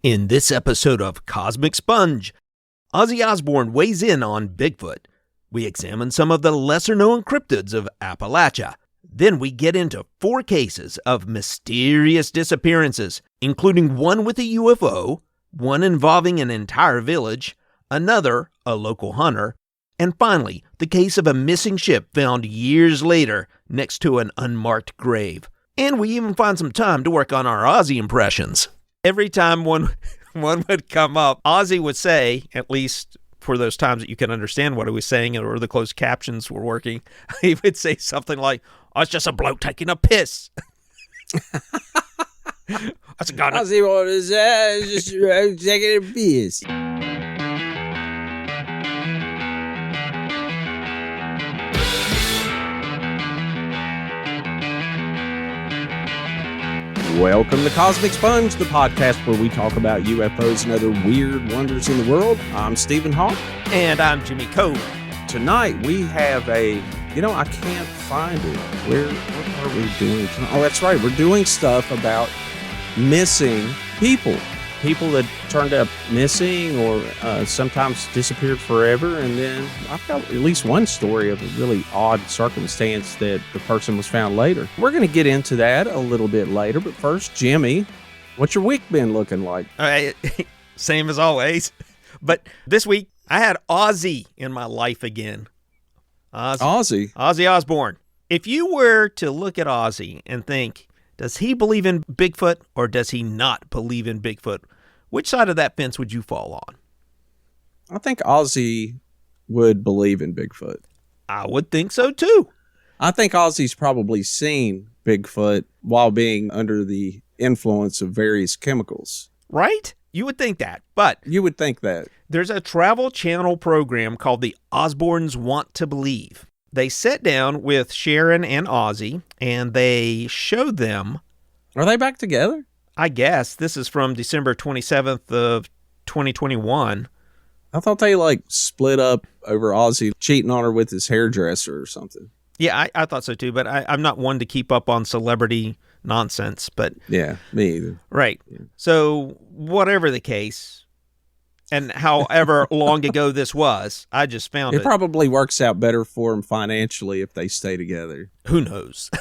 In this episode of Cosmic Sponge, Ozzy Osbourne weighs in on Bigfoot. We examine some of the lesser-known cryptids of Appalachia. Then we get into 4 cases of mysterious disappearances, including one with a UFO, one involving an entire village, another, a local hunter, and finally, the case of a missing ship found years later next to an unmarked grave. And we even find some time to work on our Ozzy impressions. Every time one would come up, Ozzy would say, at least for those times that you can understand what he was saying or the closed captions were working, he would say something like, "Oh, it's just a bloke taking a piss." That's a god. Ozzy was just taking a piss. Welcome to Cosmic Sponge, the podcast where we talk about UFOs and other weird wonders in the world. I'm Stephen Hawk. And I'm Jimmy Cole. Tonight we have I can't find it. What are we doing tonight? Oh, that's right. We're doing stuff about missing people. People that turned up missing or sometimes disappeared forever. And then I've got at least one story of a really odd circumstance that the person was found later. We're going to get into that a little bit later. But first, Jimmy, what's your week been looking like? Same as always. But this week, I had Ozzy in my life again. Ozzy Osbourne. If you were to look at Ozzy and think, does he believe in Bigfoot or does he not believe in Bigfoot? Which side of that fence would you fall on? I think Ozzy would believe in Bigfoot. I would think so too. I think Ozzy's probably seen Bigfoot while being under the influence of various chemicals. Right? You would think that, but... You would think that. There's a Travel Channel program called The Osbournes Want to Believe. They sat down with Sharon and Ozzy, and they showed them... Are they back together? I guess. This is from December 27th of 2021. I thought they, split up over Ozzy cheating on her with his hairdresser or something. Yeah, I thought so too, but I'm not one to keep up on celebrity nonsense, but... Yeah, me either. Right. Yeah. So, whatever the case... And however long ago this was, I just found it. It probably works out better for them financially if they stay together. Who knows?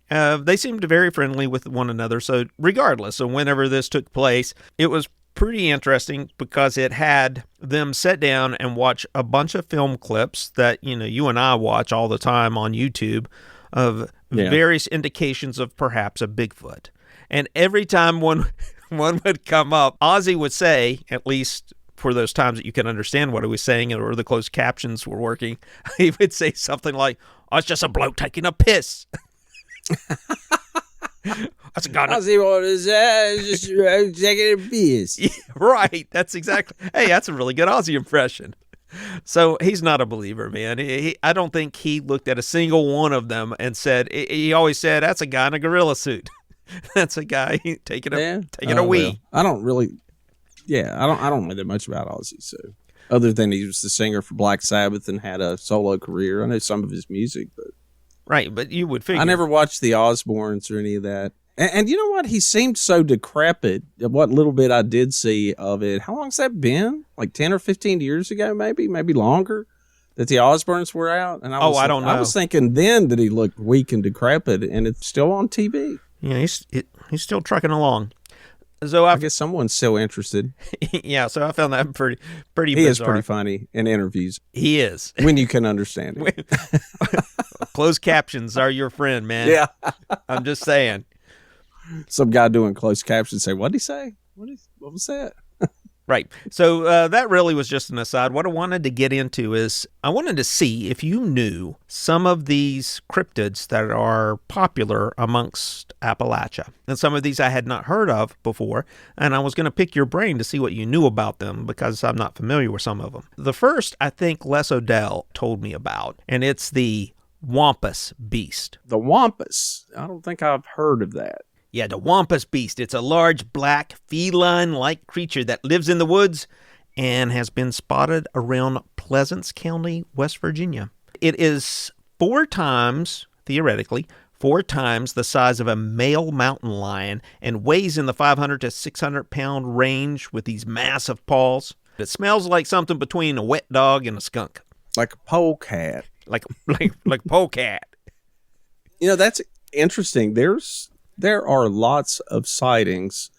They seemed very friendly with one another. So regardless of whenever this took place, it was pretty interesting because it had them sit down and watch a bunch of film clips that, you and I watch all the time on YouTube of various indications of perhaps a Bigfoot. And every time one would come up, Ozzy would say, at least... for those times that you can understand what he was saying or the closed captions were working, he would say something like, "Oh, it's just a bloke taking a piss." That's a god. Ozzy was just taking a piss. Yeah, right. That's exactly. Hey, that's a really good Ozzy impression. So he's not a believer, man. I don't think he looked at a single one of them and said, he always said, "That's a guy in a gorilla suit." That's a guy taking a wee. Well, I don't really... Yeah, I don't know that much about Ozzy, so other than he was the singer for Black Sabbath and had a solo career. I know some of his music, but right, but you would figure. I never watched the Osbournes or any of that. And you know what? He seemed so decrepit. What little bit I did see of it. How long's that been? Like 10 or 15 years ago, maybe longer, that the Osbournes were out. And I don't know. I was thinking then that he looked weak and decrepit, and it's still on TV. Yeah, he's still trucking along. So I guess someone's still interested. Yeah, so I found that pretty He bizarre. is pretty funny in interviews. He is. When you can understand it. Closed captions are your friend, man. Yeah. I'm just saying. Some guy doing closed captions say, "What'd he say? What was that?" Right. So that really was just an aside. What I wanted to get into is I wanted to see if you knew some of these cryptids that are popular amongst Appalachia. And some of these I had not heard of before, and I was going to pick your brain to see what you knew about them because I'm not familiar with some of them. The first, I think Les Odell told me about, and it's the Wampus Beast. The Wampus? I don't think I've heard of that. Yeah, the Wampus Beast. It's a large, black, feline-like creature that lives in the woods and has been spotted around Pleasants County, West Virginia. It is 4 times, theoretically, 4 times the size of a male mountain lion, and weighs in the 500 to 600 pound range with these massive paws. It smells like something between a wet dog and a skunk. Like a polecat. Like polecat. That's interesting. There are lots of sightings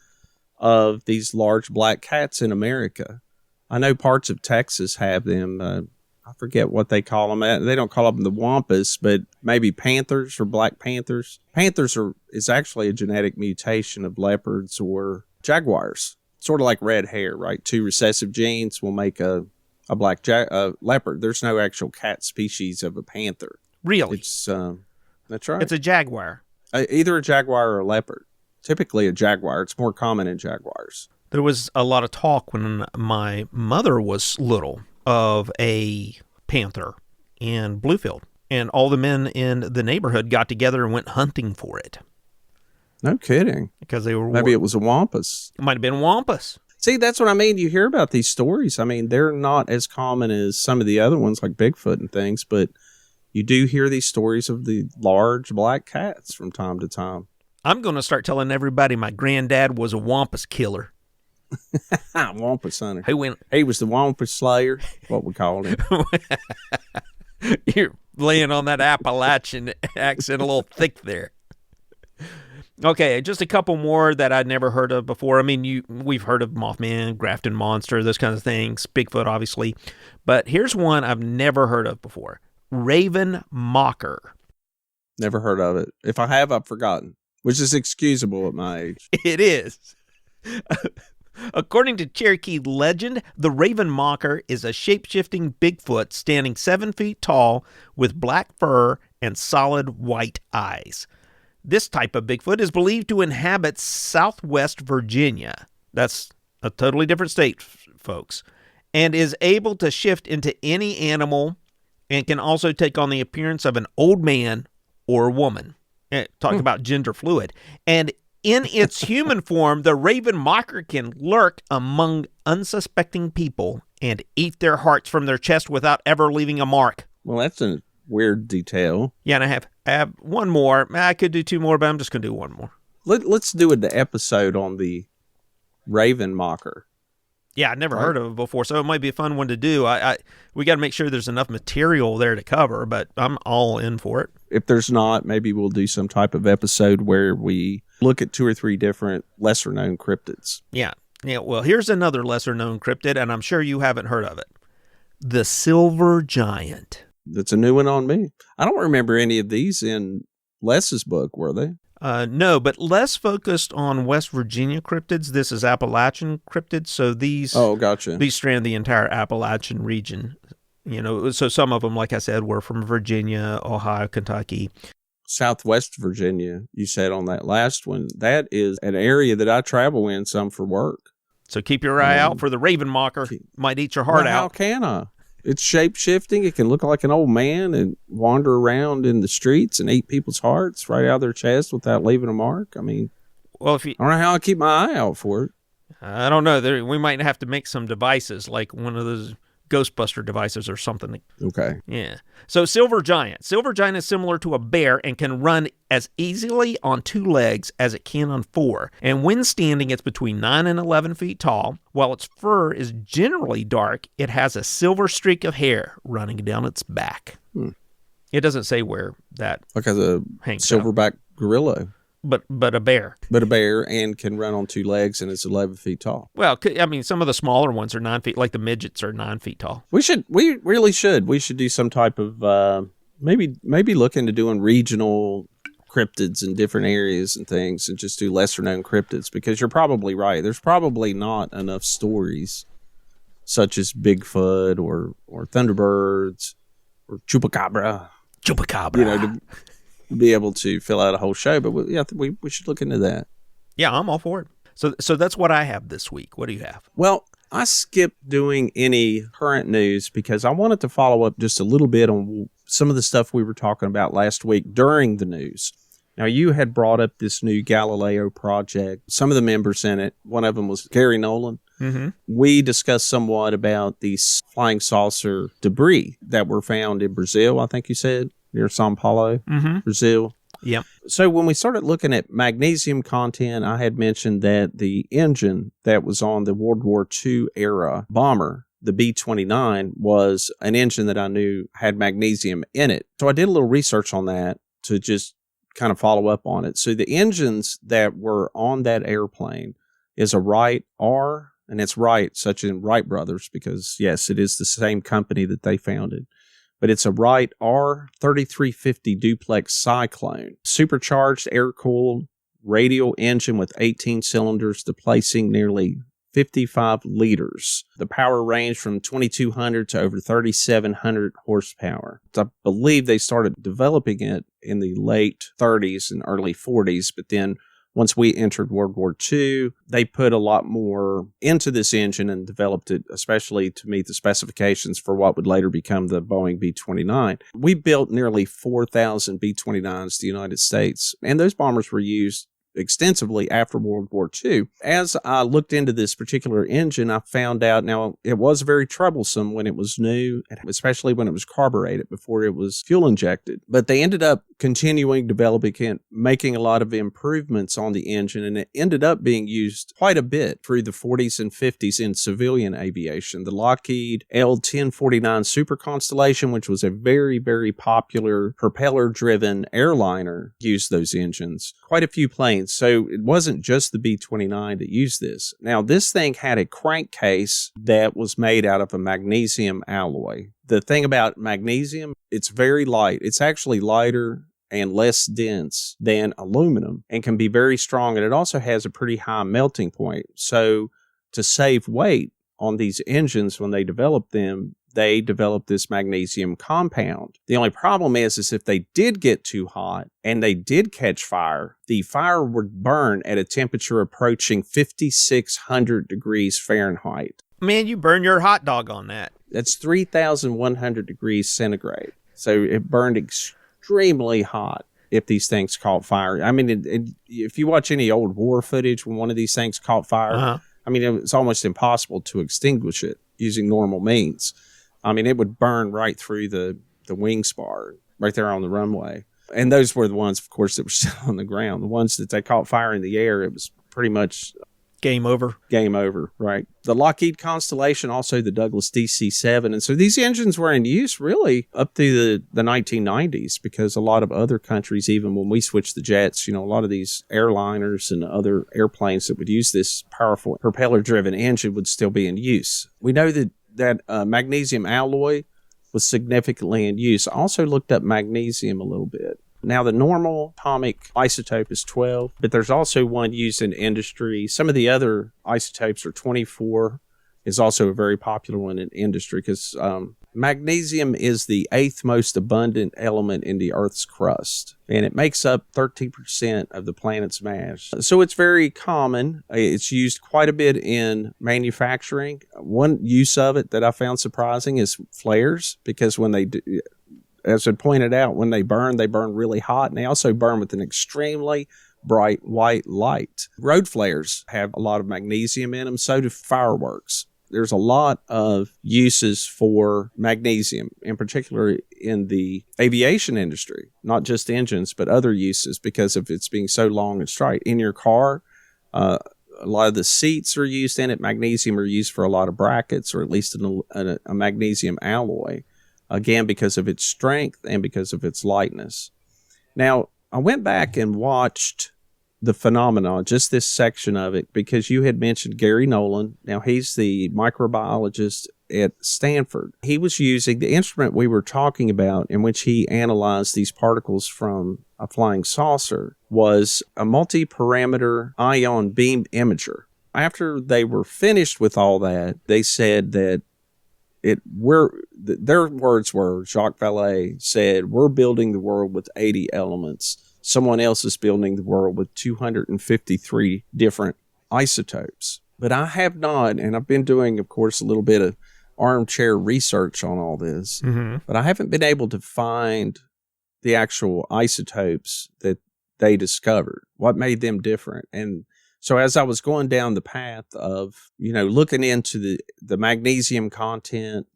of these large black cats in America. I know parts of Texas have them. I forget what they call them. They don't call them the Wampus, but maybe panthers or black panthers. Panthers is actually a genetic mutation of leopards or jaguars. Sort of like red hair, right? 2 recessive genes will make a black leopard. There's no actual cat species of a panther. Really? It's that's right. It's a jaguar. Either a jaguar or a leopard. Typically a jaguar. It's more common in jaguars. There was a lot of talk when my mother was little of a panther in Bluefield, and all the men in the neighborhood got together and went hunting for it. No kidding. Because they were... Maybe it was a Wampus. It might have been Wampus. See, that's what I mean. You hear about these stories. I mean, they're not as common as some of the other ones like Bigfoot and things, but you do hear these stories of the large black cats from time to time. I'm going to start telling everybody my granddad was a Wampus killer. Wampus hunter. He was the Wampus slayer, what we called him. You're laying on that Appalachian accent a little thick there. Okay, just a couple more that I'd never heard of before. I mean, we've heard of Mothman, Grafton Monster, those kinds of things, Bigfoot, obviously. But here's one I've never heard of before. Raven Mocker. Never heard of it. If I have, I've forgotten, which is excusable at my age. It is. According to Cherokee legend, the Raven Mocker is a shape-shifting Bigfoot standing 7 feet tall with black fur and solid white eyes. This type of Bigfoot is believed to inhabit southwest Virginia. That's a totally different state, folks. And is able to shift into any animal and can also take on the appearance of an old man or a woman. Talk about gender fluid. And in its human form, the Raven Mocker can lurk among unsuspecting people and eat their hearts from their chest without ever leaving a mark. Well, that's a weird detail. Yeah, and I have one more. I could do 2 more, but I'm just going to do one more. Let's do the episode on the Raven Mocker. Yeah, I'd never heard of it before, so it might be a fun one to do. We got to make sure there's enough material there to cover, but I'm all in for it. If there's not, maybe we'll do some type of episode where we look at 2 or 3 different lesser-known cryptids. Yeah. Well, here's another lesser-known cryptid, and I'm sure you haven't heard of it. The Silver Giant. That's a new one on me. I don't remember any of these in Les's book, were they? No, but less focused on West Virginia cryptids. This is Appalachian cryptids, so these... Oh, gotcha. These strand the entire Appalachian region. So some of them, like I said, were from Virginia, Ohio, Kentucky. Southwest Virginia, you said on that last one. That is an area that I travel in some for work. So keep your eye out for the Raven Mocker. Might eat your heart out. How can I? It's shape-shifting. It can look like an old man and wander around in the streets and eat people's hearts right out of their chest without leaving a mark. I mean, well, I don't know how I keep my eye out for it. I don't know. We might have to make some devices, like one of those Ghostbuster devices or something. Okay. Yeah. So Silver Giant. Silver Giant is similar to a bear and can run as easily on 2 legs as it can on 4. And when standing, it's between 9 and 11 feet tall. While its fur is generally dark, it has a silver streak of hair running down its back. It doesn't say where that like as a silverback gorilla. But a bear. But a bear and can run on 2 legs and is 11 feet tall. Well, I mean, some of the smaller ones are 9 feet, like the midgets are 9 feet tall. We really should. We should do some type of, maybe look into doing regional cryptids in different areas and things and just do lesser known cryptids, because you're probably right. There's probably not enough stories such as Bigfoot or Thunderbirds or Chupacabra. Chupacabra. To be able to fill out a whole show, but we should look into that. Yeah, I'm all for it. So that's what I have this week. What do you have? Well, I skipped doing any current news because I wanted to follow up just a little bit on some of the stuff we were talking about last week during the news. Now, you had brought up this new Galileo project. Some of the members in it, one of them was Gary Nolan. Mm-hmm. We discussed somewhat about these flying saucer debris that were found in Brazil, I think you said. Near Sao Paulo, Brazil. Yep. So when we started looking at magnesium content, I had mentioned that the engine that was on the World War II era bomber, the B-29, was an engine that I knew had magnesium in it. So I did a little research on that to just kind of follow up on it. So the engines that were on that airplane is a Wright R, and it's Wright, such in Wright Brothers, because yes, it is the same company that they founded. But it's a Wright R3350 duplex cyclone, supercharged, air-cooled, radial engine with 18 cylinders, displacing nearly 55 liters. The power range from 2,200 to over 3,700 horsepower. I believe they started developing it in the late 30s and early 40s, but then once we entered World War II, they put a lot more into this engine and developed it, especially to meet the specifications for what would later become the Boeing B-29. We built nearly 4,000 B-29s to the United States, and those bombers were used extensively after World War II. As I looked into this particular engine, I found out now it was very troublesome when it was new, especially when it was carbureted before it was fuel injected. But they ended up continuing developing it, making a lot of improvements on the engine, and it ended up being used quite a bit through the 40s and 50s in civilian aviation. The Lockheed L-1049 Super Constellation, which was a very, very popular propeller-driven airliner, used those engines. Quite a few planes. So it wasn't just the B-29 that used this. Now, this thing had a crankcase that was made out of a magnesium alloy. The thing about magnesium, it's very light. It's actually lighter and less dense than aluminum and can be very strong. And it also has a pretty high melting point. So to save weight on these engines when they developed them, they developed this magnesium compound. The only problem is if they did get too hot and they did catch fire, the fire would burn at a temperature approaching 5,600 degrees Fahrenheit. Man, you burn your hot dog on that. That's 3,100 degrees centigrade. So it burned extremely hot if these things caught fire. I mean, if you watch any old war footage when one of these things caught fire, I mean, it's almost impossible to extinguish it using normal means. I mean, it would burn right through the wing spar right there on the runway. And those were the ones, of course, that were still on the ground. The ones that they caught fire in the air, it was pretty much game over. Game over, right. The Lockheed Constellation, also the Douglas DC-7. And so these engines were in use really up through the 1990s, because a lot of other countries, even when we switched the jets, a lot of these airliners and other airplanes that would use this powerful propeller-driven engine would still be in use. We know that magnesium alloy was significantly in use. I also looked up magnesium a little bit. Now, the normal atomic isotope is 12, but there's also one used in industry. Some of the other isotopes are 24, is also a very popular one in industry, because magnesium is the 8th most abundant element in the Earth's crust, and it makes up 13% of the planet's mass. So it's very common. It's used quite a bit in manufacturing. One use of it that I found surprising is flares, because when they do, as I pointed out, when they burn really hot, and they also burn with an extremely bright white light. Road flares have a lot of magnesium in them, so do fireworks. There's a lot of uses for magnesium, in particular in the aviation industry, not just engines, but other uses because of its being so long and straight. In your car, a lot of the seats are used in it. Magnesium are used for a lot of brackets, or at least a magnesium alloy. Again, because of its strength and because of its lightness. Now, I went back and watched the phenomenon, just this section of it, because you had mentioned Gary Nolan. Now, he's the microbiologist at Stanford. He was using the instrument we were talking about, in which he analyzed these particles from a flying saucer, was a multi-parameter ion beam imager. After they were finished with all that, they said that their words were, Jacques Vallée said, "We're building the world with 80 elements. Someone else is building the world with 253 different isotopes." But I have not, and I've been doing, of course, a little bit of armchair research on all this, but I haven't been able to find the actual isotopes that they discovered, what made them different. And so as I was going down the path of, looking into the magnesium content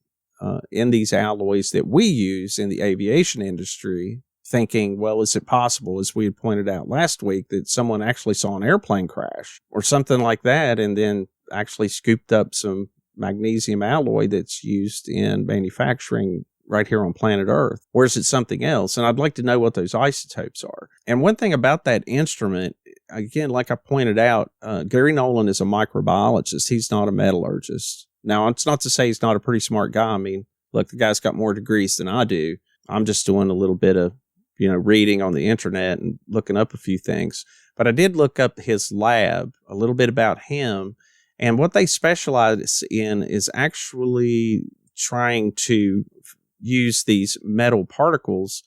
in these alloys that we use in the aviation industry, thinking, well, is it possible, as we had pointed out last week, that someone actually saw an airplane crash or something like that and then actually scooped up some magnesium alloy that's used in manufacturing right here on planet Earth? Or is it something else? And I'd like to know what those isotopes are. And one thing about that instrument, again, like I pointed out, Gary Nolan is a microbiologist. He's not a metallurgist. Now, it's not to say he's not a pretty smart guy. I mean, look, the guy's got more degrees than I do. I'm just doing a little bit of, reading on the internet and looking up a few things. But I did look up his lab, a little bit about him. And what they specialize in is actually trying to use these metal particles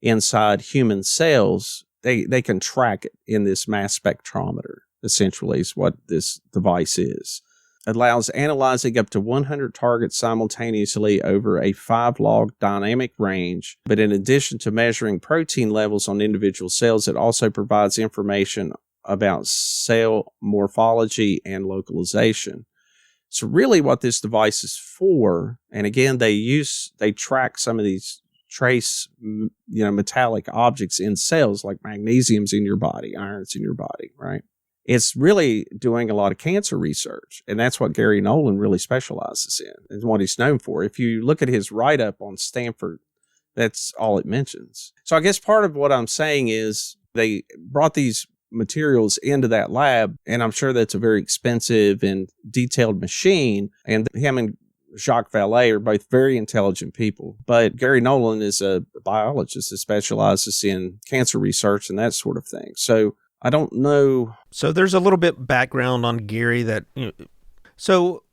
inside human cells. They can track it in this mass spectrometer, essentially, is what this device is. It allows analyzing up to 100 targets simultaneously over a 5-log dynamic range. But in addition to measuring protein levels on individual cells, it also provides information about cell morphology and localization. So really what this device is for, and again, they track some of these trace, metallic objects in cells like magnesium's in your body, iron's in your body, right? It's really doing a lot of cancer research, and that's what Gary Nolan really specializes in and what he's known for. If you look at his write-up on Stanford, that's all it mentions. So I guess part of what I'm saying is they brought these materials into that lab, and I'm sure that's a very expensive and detailed machine, and him and Jacques Vallée are both very intelligent people. But Gary Nolan is a biologist that specializes in cancer research and that sort of thing. So I don't know. So there's a little bit background on Gary that, so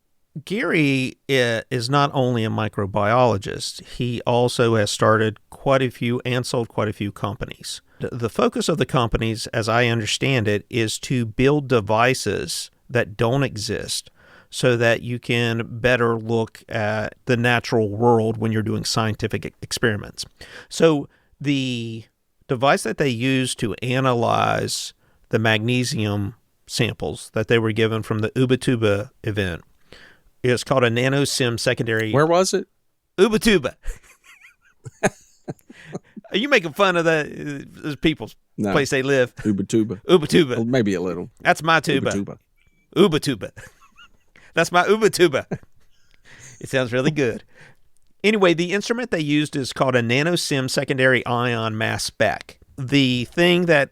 Gary is not only a microbiologist, he also has started quite a few and sold quite a few companies. The focus of the companies, as I understand it, is to build devices that don't exist so that you can better look at the natural world when you're doing scientific experiments. So the device that they use to analyze the magnesium samples that they were given from the Ubatuba event is called a nanosim secondary. Where was it? Ubatuba. Are you making fun of the people's place they live? Ubatuba. Ubatuba. Well, maybe a little. That's my tuba. Ubatuba. That's my Ubatuba. It sounds really good. Anyway, the instrument they used is called a nanosim secondary ion mass spec. The thing that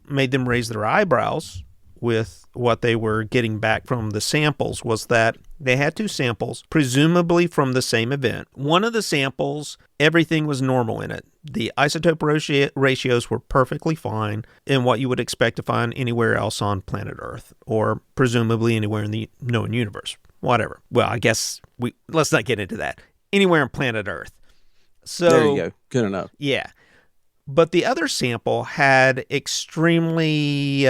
made them raise their eyebrows with what they were getting back from the samples was that they had 2 samples, presumably from the same event. One of the samples, everything was normal in it. The isotope ratios were perfectly fine in what you would expect to find anywhere else on planet Earth, or presumably anywhere in the known universe. Whatever. Well, I guess let's not get into that. Anywhere on planet Earth. So there you go. Good enough. Yeah. But the other sample had extremely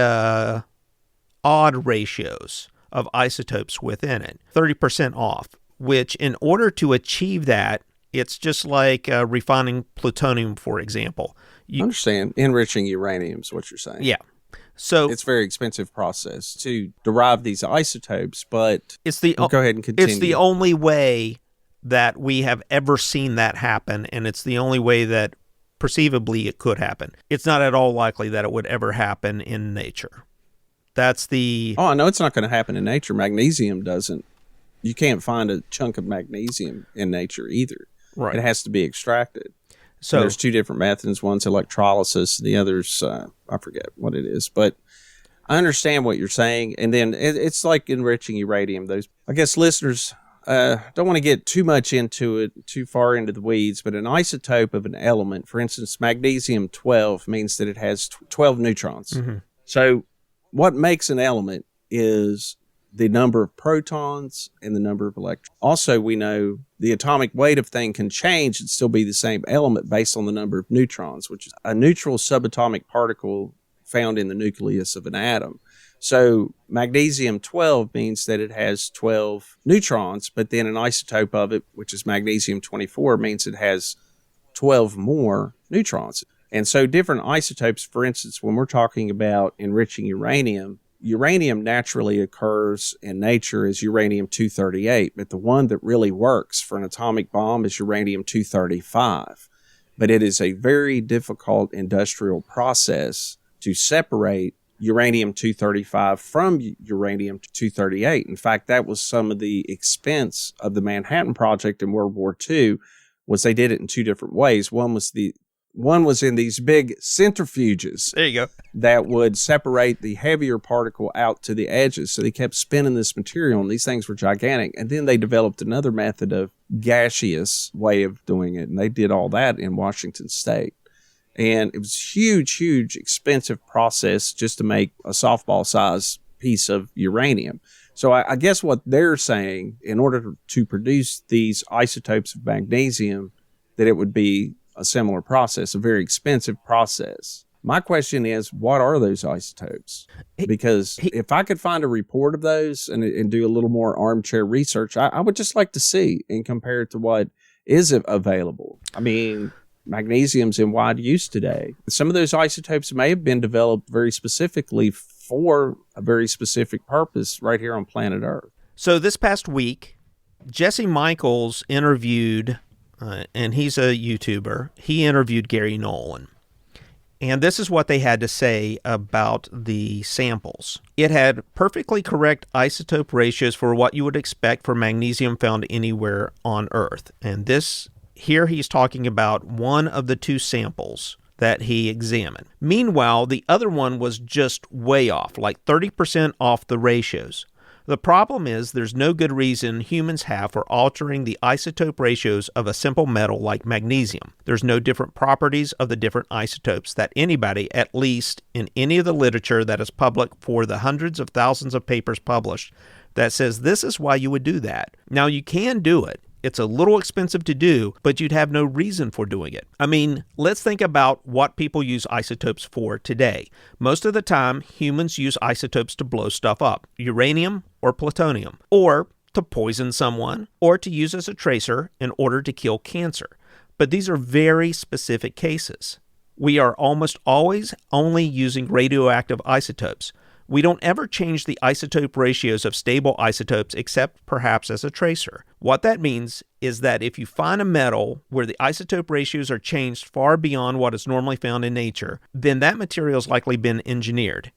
odd ratios of isotopes within it, 30% off, which in order to achieve that, it's just like refining plutonium, for example. I understand. Enriching uranium is what you're saying. Yeah. So it's a very expensive process to derive these isotopes, but go ahead and continue. It's the only way that we have ever seen that happen, and it's the only way that perceivably it could happen. It's not at all likely that it would ever happen in nature. That's the... Oh, I know it's not going to happen in nature. Magnesium doesn't. You can't find a chunk of magnesium in nature either. Right. It has to be extracted. So and there's 2 different methods. One's electrolysis, the other's, I forget what it is. But I understand what you're saying. And then it's like enriching uranium. I guess listeners don't want to get too much into it, too far into the weeds, but an isotope of an element, for instance, magnesium-12, means that it has 12 neutrons. Mm-hmm. So what makes an element is the number of protons and the number of electrons. Also, we know the atomic weight of thing can change and still be the same element based on the number of neutrons, which is a neutral subatomic particle found in the nucleus of an atom. So magnesium-12 means that it has 12 neutrons, but then an isotope of it, which is magnesium-24, means it has 12 more neutrons. And so different isotopes, for instance, when we're talking about enriching uranium naturally occurs in nature as uranium-238, but the one that really works for an atomic bomb is uranium-235. but it is a very difficult industrial process to separate uranium-235 from uranium-238. In fact, that was some of the expense of the Manhattan Project in World War II, was they did it in two different ways. One was in these big centrifuges. There you go. That would separate the heavier particle out to the edges. So they kept spinning this material, and these things were gigantic. And then they developed another method of gaseous way of doing it, and they did all that in Washington State. And it was huge, expensive process just to make a softball size piece of uranium. So I guess what they're saying, in order to produce these isotopes of magnesium, that it would be a similar process, a very expensive process. My question is, what are those isotopes? Because if I could find a report of those and do a little more armchair research, I would just like to see and compare it to what is available. I mean, magnesium's in wide use today. Some of those isotopes may have been developed very specifically for a very specific purpose right here on planet Earth. So this past week, Jesse Michaels interviewed, and he's a YouTuber, he interviewed Gary Nolan. And this is what they had to say about the samples. It had perfectly correct isotope ratios for what you would expect for magnesium found anywhere on Earth. And here he's talking about one of the two samples that he examined. Meanwhile, the other one was just way off, like 30% off the ratios. The problem is there's no good reason humans have for altering the isotope ratios of a simple metal like magnesium. There's no different properties of the different isotopes that anybody, at least in any of the literature that is public for the hundreds of thousands of papers published, that says this is why you would do that. Now, you can do it. It's a little expensive to do, but you'd have no reason for doing it. I mean, let's think about what people use isotopes for today. Most of the time, humans use isotopes to blow stuff up, uranium or plutonium, or to poison someone, or to use as a tracer in order to kill cancer. But these are very specific cases. We are almost always only using radioactive isotopes. We don't ever change the isotope ratios of stable isotopes except perhaps as a tracer. What that means is that if you find a metal where the isotope ratios are changed far beyond what is normally found in nature, then that material has likely been engineered.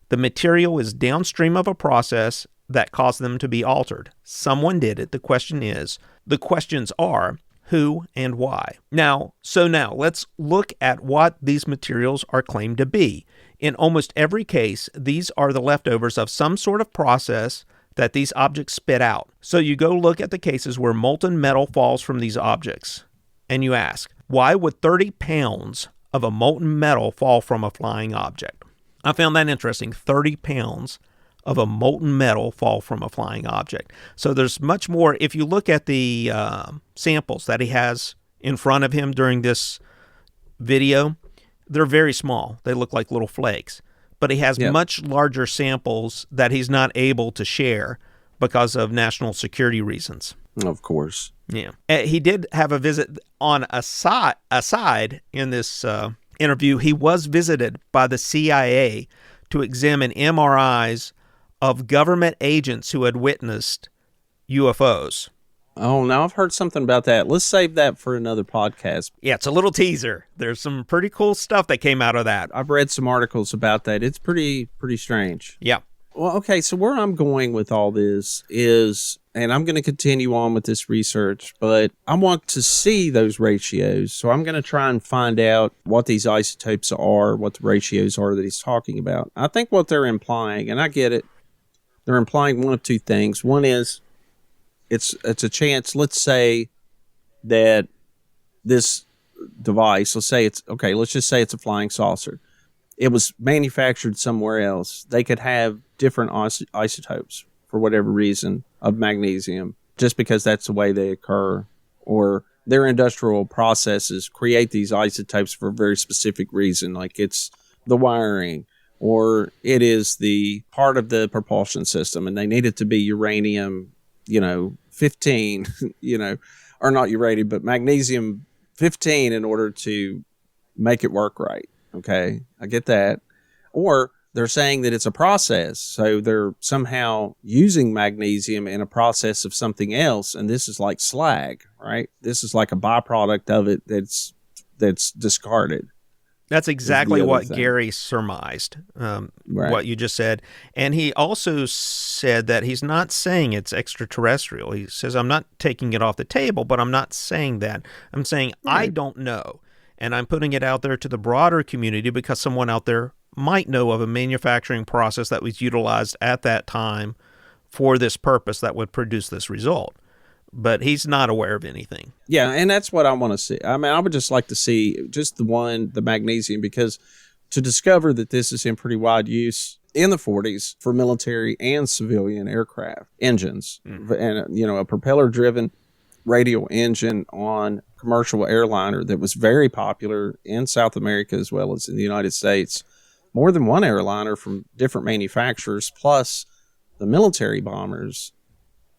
The material is downstream of a process that caused them to be altered. Someone did it. The questions are, who and why? Now let's look at what these materials are claimed to be. In almost every case, these are the leftovers of some sort of process that these objects spit out. So you go look at the cases where molten metal falls from these objects, and you ask, why would 30 pounds of a molten metal fall from a flying object? I found that interesting. 30 pounds of a molten metal fall from a flying object. So there's much more. If you look at the samples that he has in front of him during this video, they're very small. They look like little flakes. But he has much larger samples that he's not able to share because of national security reasons. Of course. Yeah. He did have a visit on a side in this interview. He was visited by the CIA to examine MRIs of government agents who had witnessed UFOs. Oh, now I've heard something about that. Let's save that for another podcast. Yeah, it's a little teaser. There's some pretty cool stuff that came out of that. I've read some articles about that. It's pretty strange. Yeah. Well, okay, so where I'm going with all this is, and I'm going to continue on with this research, but I want to see those ratios. So I'm going to try and find out what these isotopes are, what the ratios are that he's talking about. I think what they're implying, and I get it, they're implying one of two things. One is, it's a chance, let's say that this device, let's just say it's a flying saucer. It was manufactured somewhere else. They could have different isotopes for whatever reason of magnesium, just because that's the way they occur, or their industrial processes create these isotopes for a very specific reason, like it's the wiring, or it is the part of the propulsion system, and they need it to be uranium 15, or not uranium, but magnesium 15 in order to make it work right. Okay, I get that. Or they're saying that it's a process, so they're somehow using magnesium in a process of something else, and this is like slag, right? This is like a byproduct of it that's that's discarded. That's exactly other what thing. Gary surmised, Right. what you just said. And he also said that he's not saying it's extraterrestrial. He says, I'm not taking it off the table, but I'm not saying that. I'm saying I don't know. And I'm putting it out there to the broader community because someone out there might know of a manufacturing process that was utilized at that time for this purpose that would produce this result. But he's not aware of anything. Yeah, and that's what I want to see. I mean, I would just like to see just the magnesium, because to discover that this is in pretty wide use in the 40s for military and civilian aircraft engines, and, you know, a propeller-driven radial engine on commercial airliner that was very popular in South America as well as in the United States. More than one airliner from different manufacturers, plus the military bombers.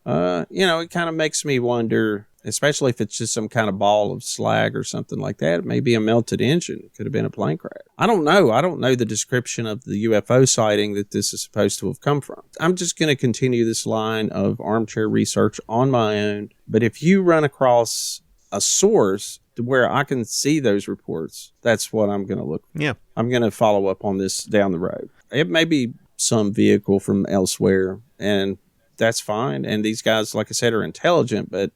You know, it kind of makes me wonder, especially if it's just some kind of ball of slag or something like that. Maybe a melted engine. It could have been a plane crash. I don't know. I don't know the description of the UFO sighting that this is supposed to have come from. I'm just going to continue this line of armchair research on my own. But if you run across a source to where I can see those reports, that's what I'm going to look for. Yeah. I'm going to follow up on this down the road. It may be some vehicle from elsewhere, and that's fine. And these guys, like I said, are intelligent, but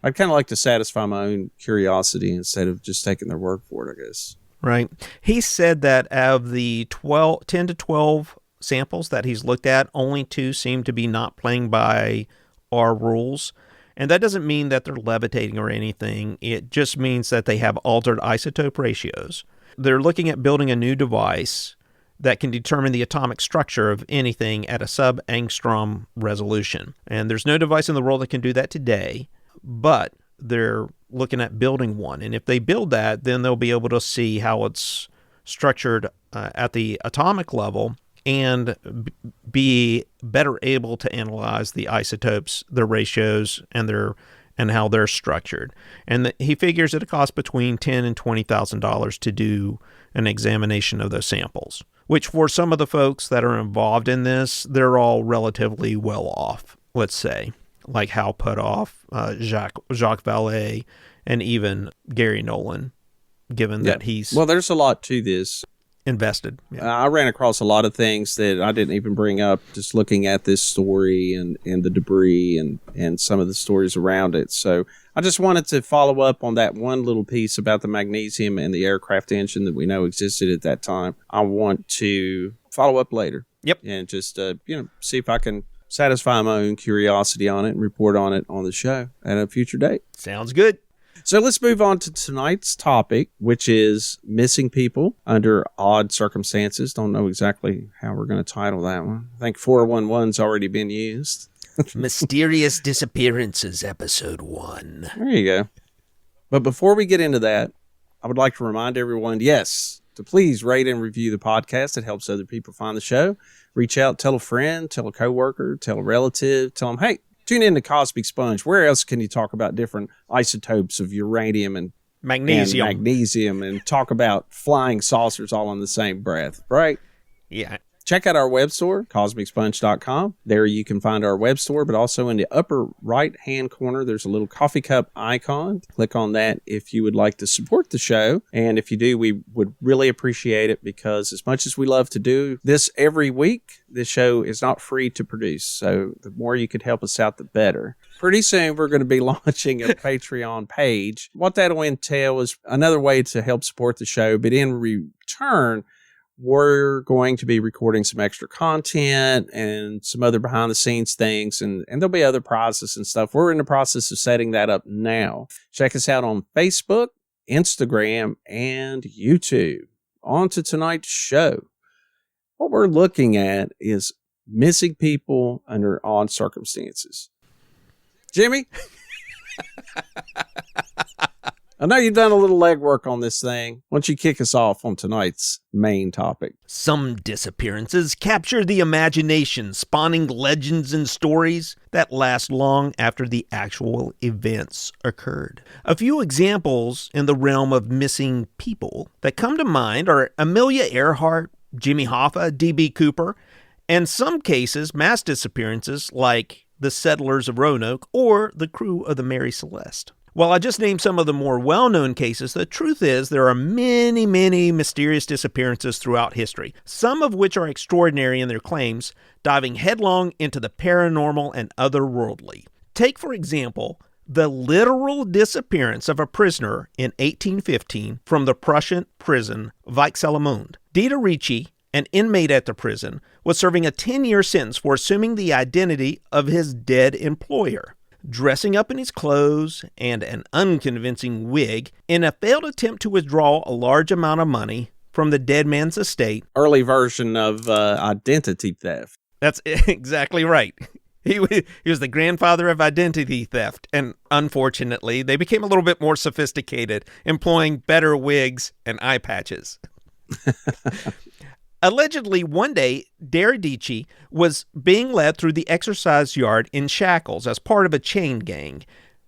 I'd kind of like to satisfy my own curiosity instead of just taking their word for it, I guess. Right. He said that out of the 10 to 12 samples that he's looked at, only 2 seem to be not playing by our rules. And that doesn't mean that they're levitating or anything. It just means that they have altered isotope ratios. They're looking at building a new device that can determine the atomic structure of anything at a sub-angstrom resolution. And there's no device in the world that can do that today, but they're looking at building one. And if they build that, then they'll be able to see how it's structured at the atomic level and be better able to analyze the isotopes, their ratios, and how they're structured. And he figures it costs between $10,000 and $20,000 to do an examination of those samples, which for some of the folks that are involved in this, they're all relatively well off, let's say, like Hal Puthoff, Jacques Vallée, and even Gary Nolan, given that he's Well, there's a lot to this. invested. Yeah. I ran across a lot of things that I didn't even bring up just looking at this story and the debris and some of the stories around it. So I just wanted to follow up on that one little piece about the magnesium and the aircraft engine that we know existed at that time. I want to follow up later. Yep. And just, see if I can satisfy my own curiosity on it and report on it on the show at a future date. Sounds good. So let's move on to tonight's topic, which is missing people under odd circumstances. Don't know exactly how we're going to title that one. I think 411's already been used. Mysterious Disappearances, Episode 1. There you go. But before we get into that, I would like to remind everyone, yes, to please rate and review the podcast. It helps other people find the show. Reach out, tell a friend, tell a coworker, tell a relative, tell them, hey, tune in to Cosmic Sponge. Where else can you talk about different isotopes of uranium and magnesium and talk about flying saucers all in the same breath, right? Yeah. Check out our web store, CosmicSponge.com. There you can find our web store, but also in the upper right-hand corner, there's a little coffee cup icon. Click on that if you would like to support the show. And if you do, we would really appreciate it, because as much as we love to do this every week, this show is not free to produce. So the more you could help us out, the better. Pretty soon, we're going to be launching a Patreon page. What that'll entail is another way to help support the show, but in return, we're going to be recording some extra content and some other behind the scenes things, and there'll be other prizes and stuff. We're in the process of setting that up now. Check us out on Facebook, Instagram, and YouTube. On to tonight's show. What we're looking at is missing people under odd circumstances. Jimmy? I know you've done a little legwork on this thing. Why don't you kick us off on tonight's main topic? Some disappearances capture the imagination, spawning legends and stories that last long after the actual events occurred. A few examples in the realm of missing people that come to mind are Amelia Earhart, Jimmy Hoffa, D.B. Cooper, and some cases mass disappearances like the settlers of Roanoke or the crew of the Mary Celeste. While I just named some of the more well-known cases, the truth is there are many, many mysterious disappearances throughout history, some of which are extraordinary in their claims, diving headlong into the paranormal and otherworldly. Take, for example, the literal disappearance of a prisoner in 1815 from the Prussian prison Weichselemund. Dieter Ricci, an inmate at the prison, was serving a 10-year sentence for assuming the identity of his dead employer, dressing up in his clothes and an unconvincing wig in a failed attempt to withdraw a large amount of money from the dead man's estate. Early version of identity theft. That's exactly right. He was the grandfather of identity theft, and unfortunately, they became a little bit more sophisticated, employing better wigs and eye patches. Allegedly, one day, Deredici was being led through the exercise yard in shackles as part of a chain gang,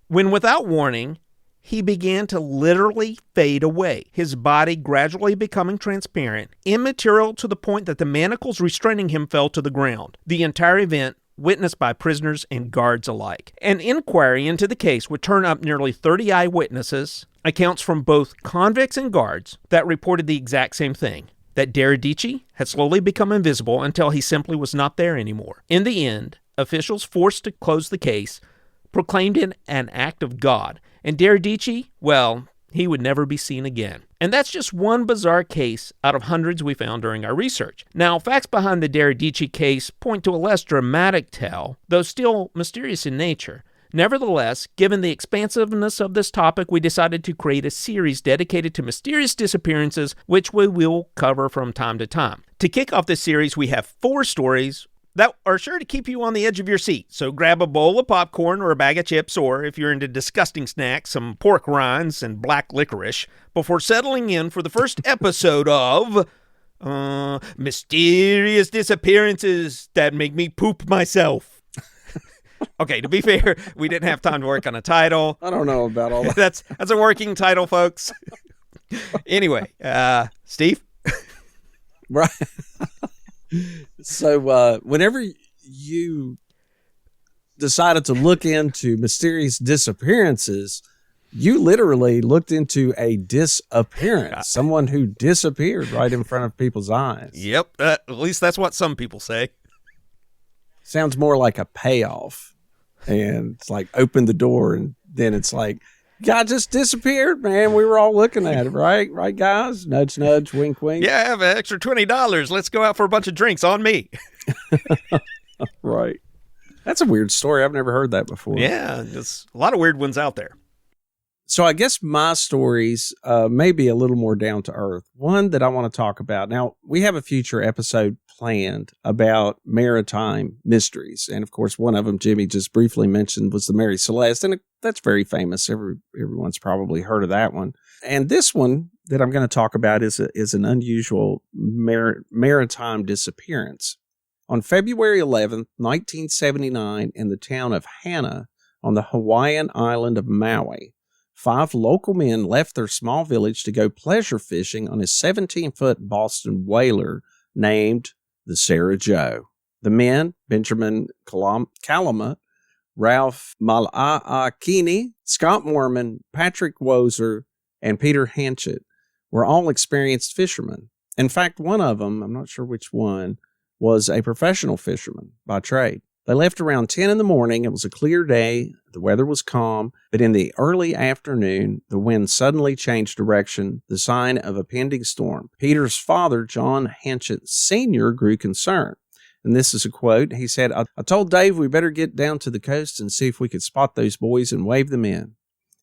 when without warning, he began to literally fade away, his body gradually becoming transparent, immaterial to the point that the manacles restraining him fell to the ground. The entire event witnessed by prisoners and guards alike. An inquiry into the case would turn up nearly 30 eyewitnesses, accounts from both convicts and guards, that reported the exact same thing, that Deredici had slowly become invisible until he simply was not there anymore. In the end, officials forced to close the case proclaimed it an act of God, and Deredici, well, he would never be seen again. And that's just one bizarre case out of hundreds we found during our research. Now, facts behind the Deredici case point to a less dramatic tale, though still mysterious in nature. Nevertheless, given the expansiveness of this topic, we decided to create a series dedicated to mysterious disappearances, which we will cover from time to time. To kick off this series, we have 4 stories that are sure to keep you on the edge of your seat. So grab a bowl of popcorn or a bag of chips, or if you're into disgusting snacks, some pork rinds and black licorice, before settling in for the first episode of Mysterious Disappearances That Make Me Poop Myself. Okay, to be fair, we didn't have time to work on a title. I don't know about all that. That's a working title, folks. Anyway, Steve? Right. So whenever you decided to look into mysterious disappearances, you literally looked into a disappearance, someone who disappeared right in front of people's eyes. Yep, at least that's what some people say. Sounds more like a payoff. And it's like, open the door, and then it's like, guy just disappeared, man. We were all looking at it, right? Right, guys? Nudge, nudge, wink, wink. Yeah, I have an extra $20. Let's go out for a bunch of drinks on me. Right. That's a weird story. I've never heard that before. Yeah, there's a lot of weird ones out there. So I guess my stories may be a little more down to earth. One that I want to talk about. Now, we have a future episode planned about maritime mysteries. And of course, one of them Jimmy just briefly mentioned was the Mary Celeste. And that's very famous. Everyone's probably heard of that one. And this one that I'm going to talk about is an unusual maritime disappearance. On February 11th, 1979, in the town of Hana on the Hawaiian island of Maui, 5 local men left their small village to go pleasure fishing on a 17-foot Boston whaler named the Sarah Joe. The men, Benjamin Calumet, Ralph Mala'akini, Scott Mormon, Patrick Wozer, and Peter Hanchett, were all experienced fishermen. In fact, one of them, I'm not sure which one, was a professional fisherman by trade. They left around 10 in the morning. It was a clear day. The weather was calm, but in the early afternoon, the wind suddenly changed direction, the sign of a pending storm. Peter's father, John Hanchett Sr., grew concerned. And this is a quote. He said, I told Dave we better get down to the coast and see if we could spot those boys and wave them in.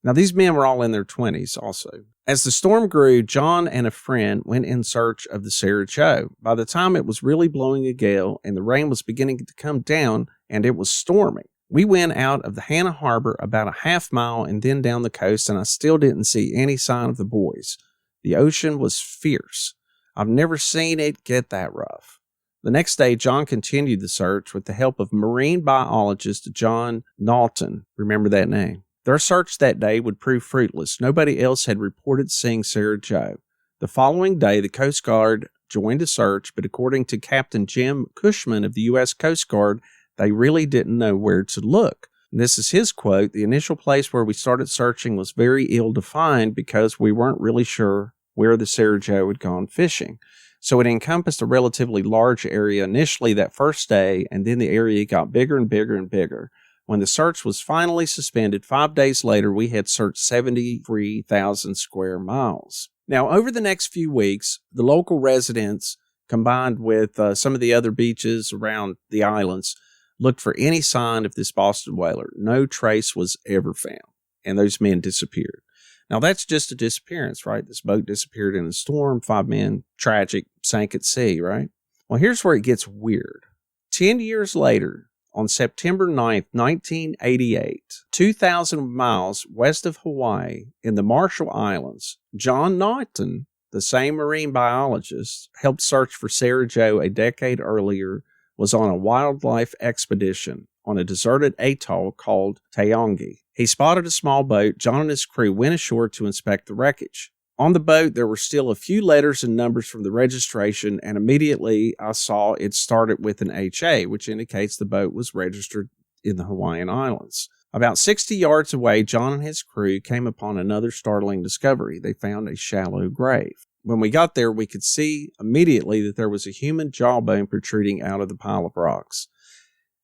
Now, these men were all in their 20s also. As the storm grew, John and a friend went in search of the Sarah Joe. By the time it was really blowing a gale and the rain was beginning to come down and it was storming, we went out of the Hana Harbor about a half mile and then down the coast, and I still didn't see any sign of the boys. The ocean was fierce. I've never seen it get that rough. The next day, John continued the search with the help of marine biologist John Naughton. Remember that name. Their search that day would prove fruitless. Nobody else had reported seeing Sarah Joe. The following day, the Coast Guard joined the search, but according to Captain Jim Cushman of the U.S. Coast Guard, they really didn't know where to look. And this is his quote: "The initial place where we started searching was very ill-defined because we weren't really sure where the Sarah Joe had gone fishing. So it encompassed a relatively large area initially that first day, and then the area got bigger and bigger and bigger. When the search was finally suspended 5 days later, we had searched 73,000 square miles." Now, over the next few weeks, the local residents, combined with some of the other beaches around the islands, looked for any sign of this Boston whaler. No trace was ever found, and those men disappeared. Now, that's just a disappearance, right? This boat disappeared in a storm. 5 men, tragic, sank at sea, right? Well, here's where it gets weird. 10 years later, on September 9th, 1988, 2,000 miles west of Hawaii in the Marshall Islands, John Naughton, the same marine biologist, helped search for Sarah Joe a decade earlier, was on a wildlife expedition on a deserted atoll called Taongi. He spotted a small boat. John and his crew went ashore to inspect the wreckage. On the boat, there were still a few letters and numbers from the registration, and immediately I saw it started with an HA, which indicates the boat was registered in the Hawaiian Islands. About 60 yards away, John and his crew came upon another startling discovery. They found a shallow grave. When we got there, we could see immediately that there was a human jawbone protruding out of the pile of rocks.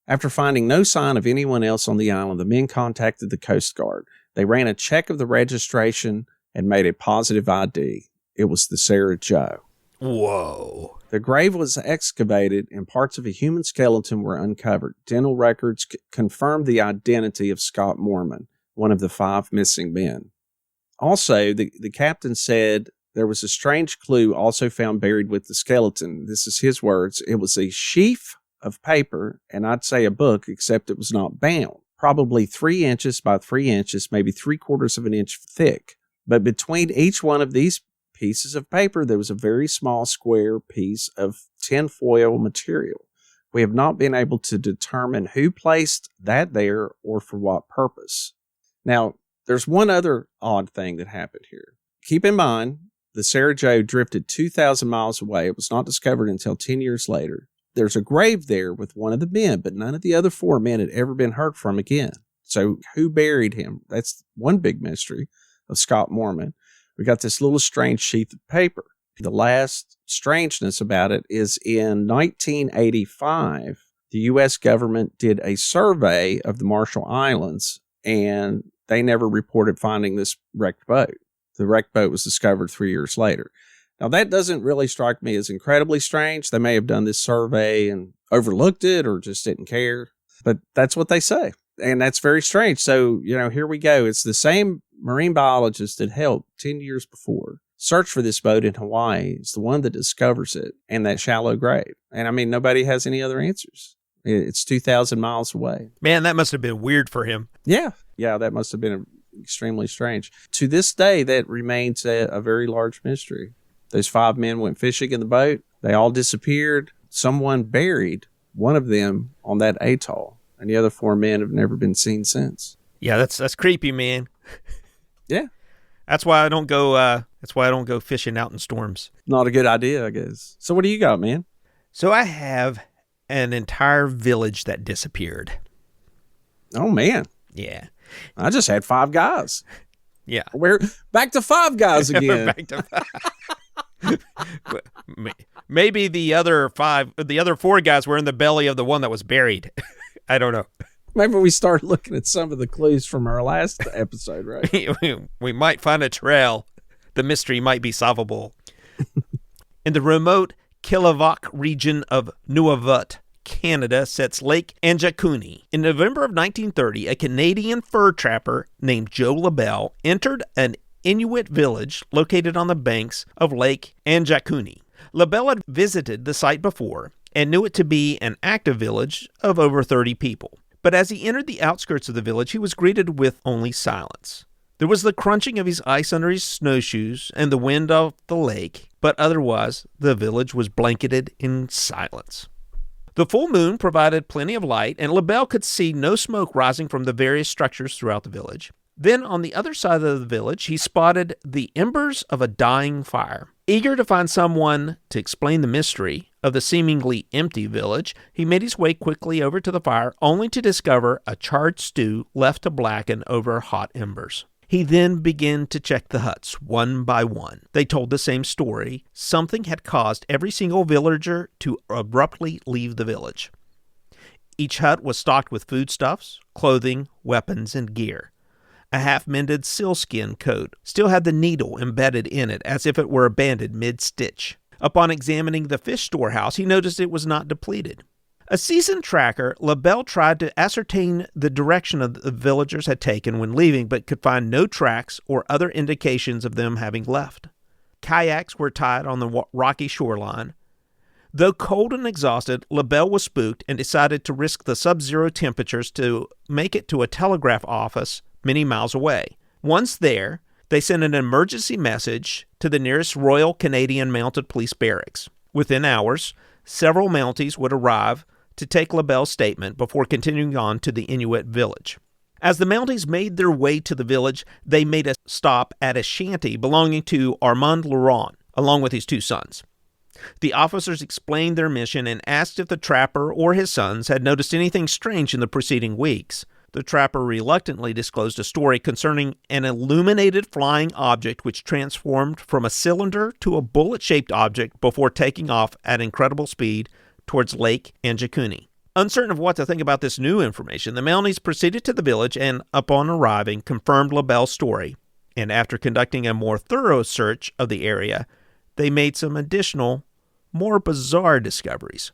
After finding no sign of anyone else on the island, the men contacted the Coast Guard. They ran a check of the registration and made a positive ID. It was the Sarah Joe. Whoa. The grave was excavated and parts of a human skeleton were uncovered. Dental records confirmed the identity of Scott Moorman, one of the 5 missing men. Also, the captain said there was a strange clue also found buried with the skeleton. This is his words. It was a sheaf of paper, and I'd say a book, except it was not bound. Probably 3 inches by 3 inches, maybe 3/4 of an inch thick. But between each one of these pieces of paper, there was a very small square piece of tinfoil material. We have not been able to determine who placed that there or for what purpose. Now, there's one other odd thing that happened here. Keep in mind, the Sarah Joe drifted 2,000 miles away. It was not discovered until 10 years later. There's a grave there with one of the men, but none of the other 4 men had ever been heard from again. So who buried him? That's one big mystery of Scott Moorman. We got this little strange sheath of paper. The last strangeness about it is in 1985, the U.S. government did a survey of the Marshall Islands, and they never reported finding this wrecked boat. The wrecked boat was discovered 3 years later. Now, that doesn't really strike me as incredibly strange. They may have done this survey and overlooked it or just didn't care, but that's what they say. And that's very strange. So, here we go. It's the same marine biologist that helped 10 years before search for this boat in Hawaii. It's the one that discovers it and that shallow grave. And I mean, nobody has any other answers. It's 2,000 miles away. Man, that must have been weird for him. Yeah, that must have been extremely strange. To this day, that remains a very large mystery. Those 5 men went fishing in the boat. They all disappeared. Someone buried one of them on that atoll, and the other 4 men have never been seen since. Yeah, that's creepy, man. Yeah, that's why I don't go. That's why I don't go fishing out in storms. Not a good idea, I guess. So, what do you got, man? So I have an entire village that disappeared. Oh man. Yeah. I just had 5 guys. Yeah. We're back to 5 guys again. Back to 5. Maybe the other 4 guys were in the belly of the one that was buried. I don't know. Maybe we start looking at some of the clues from our last episode, right? We might find a trail. The mystery might be solvable. In the remote Killavok region of Nunavut, Canada, sits Lake Anjakuni. In November of 1930, a Canadian fur trapper named Joe LaBelle entered an Inuit village located on the banks of Lake Anjakuni. LaBelle had visited the site before and knew it to be an active village of over 30 people. But as he entered the outskirts of the village, he was greeted with only silence. There was the crunching of his ice under his snowshoes and the wind of the lake, but otherwise the village was blanketed in silence. The full moon provided plenty of light, and LaBelle could see no smoke rising from the various structures throughout the village. Then, on the other side of the village, he spotted the embers of a dying fire. Eager to find someone to explain the mystery, of the seemingly empty village, he made his way quickly over to the fire, only to discover a charred stew left to blacken over hot embers. He then began to check the huts, one by one. They told the same story. Something had caused every single villager to abruptly leave the village. Each hut was stocked with foodstuffs, clothing, weapons, and gear. A half-mended sealskin coat still had the needle embedded in it as if it were abandoned mid-stitch. Upon examining the fish storehouse, he noticed it was not depleted. A seasoned tracker, LaBelle tried to ascertain the direction the villagers had taken when leaving, but could find no tracks or other indications of them having left. Kayaks were tied on the rocky shoreline. Though cold and exhausted, LaBelle was spooked and decided to risk the sub-zero temperatures to make it to a telegraph office many miles away. Once there, they sent an emergency message to the nearest Royal Canadian Mounted Police barracks. Within hours, several Mounties would arrive to take LaBelle's statement before continuing on to the Inuit village. As the Mounties made their way to the village, they made a stop at a shanty belonging to Armand Laurent, along with his 2 sons. The officers explained their mission and asked if the trapper or his sons had noticed anything strange in the preceding weeks. The trapper reluctantly disclosed a story concerning an illuminated flying object which transformed from a cylinder to a bullet-shaped object before taking off at incredible speed towards Lake Anjikuni. Uncertain of what to think about this new information, the Mounties proceeded to the village and, upon arriving, confirmed LaBelle's story. And after conducting a more thorough search of the area, they made some additional, more bizarre discoveries.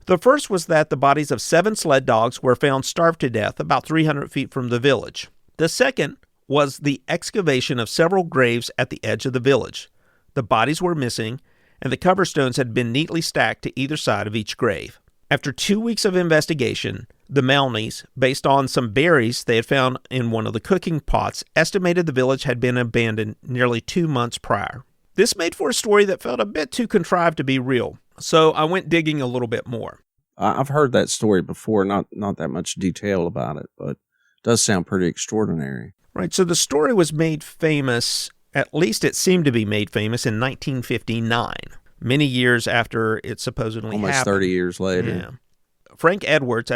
The first was that the bodies of 7 sled dogs were found starved to death about 300 feet from the village. The second was the excavation of several graves at the edge of the village. The bodies were missing, and the coverstones had been neatly stacked to either side of each grave. After 2 weeks of investigation, the Mounties, based on some berries they had found in one of the cooking pots, estimated the village had been abandoned nearly 2 months prior. This made for a story that felt a bit too contrived to be real, so I went digging a little bit more. I've heard that story before, not that much detail about it, but it does sound pretty extraordinary. Right, so the story was made famous, at least it seemed to be made famous, in 1959, many years after it supposedly happened. Almost 30 years later. Yeah. Frank Edwards,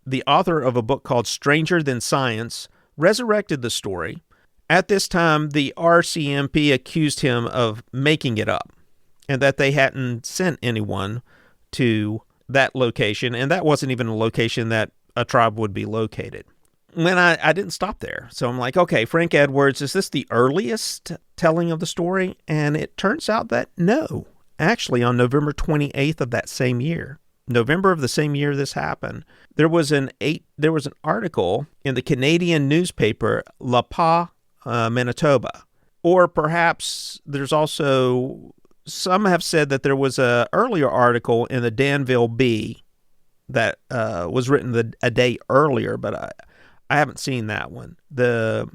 the author of a book called Stranger Than Science, resurrected the story. At this time, the RCMP accused him of making it up and that they hadn't sent anyone to that location, and that wasn't even a location that a tribe would be located. When I didn't stop there. So I'm like, okay, Frank Edwards, is this the earliest telling of the story? And it turns out that no. Actually, on November 28th of that same year, November of the same year this happened, there was an article in the Canadian newspaper La Pas, Manitoba. Or perhaps there's also, some have said that there was an earlier article in the Danville Bee that was written a day earlier, but I haven't seen that one. The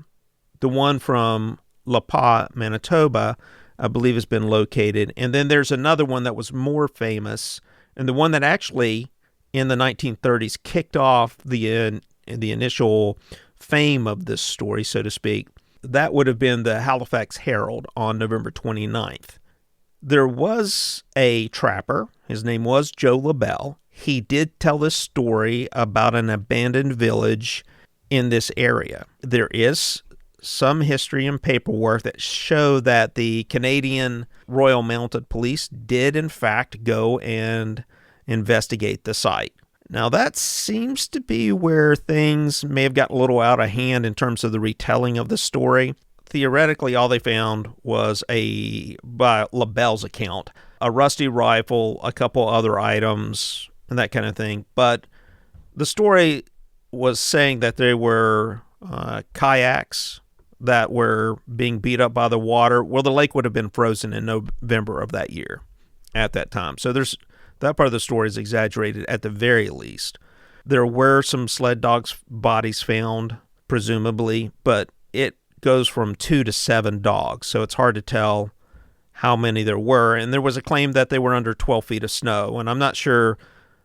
one from La Pas, Manitoba, I believe has been located. And then there's another one that was more famous, and the one that actually in the 1930s kicked off the initial fame of this story, so to speak. That would have been the Halifax Herald on November 29th. There was a trapper. His name was Joe LaBelle. He did tell this story about an abandoned village in this area. There is some history and paperwork that show that the Canadian Royal Mounted Police did, in fact, go and investigate the site. Now, that seems to be where things may have gotten a little out of hand in terms of the retelling of the story. Theoretically, all they found was, by LaBelle's account, a rusty rifle, a couple other items, and that kind of thing. But the story was saying that there were kayaks that were being beat up by the water. Well, the lake would have been frozen in November of that year at that time. So that part of the story is exaggerated at the very least. There were some sled dogs' bodies found, presumably, but it goes from 2 to 7 dogs, so it's hard to tell how many there were. And there was a claim that they were under 12 feet of snow, and I'm not sure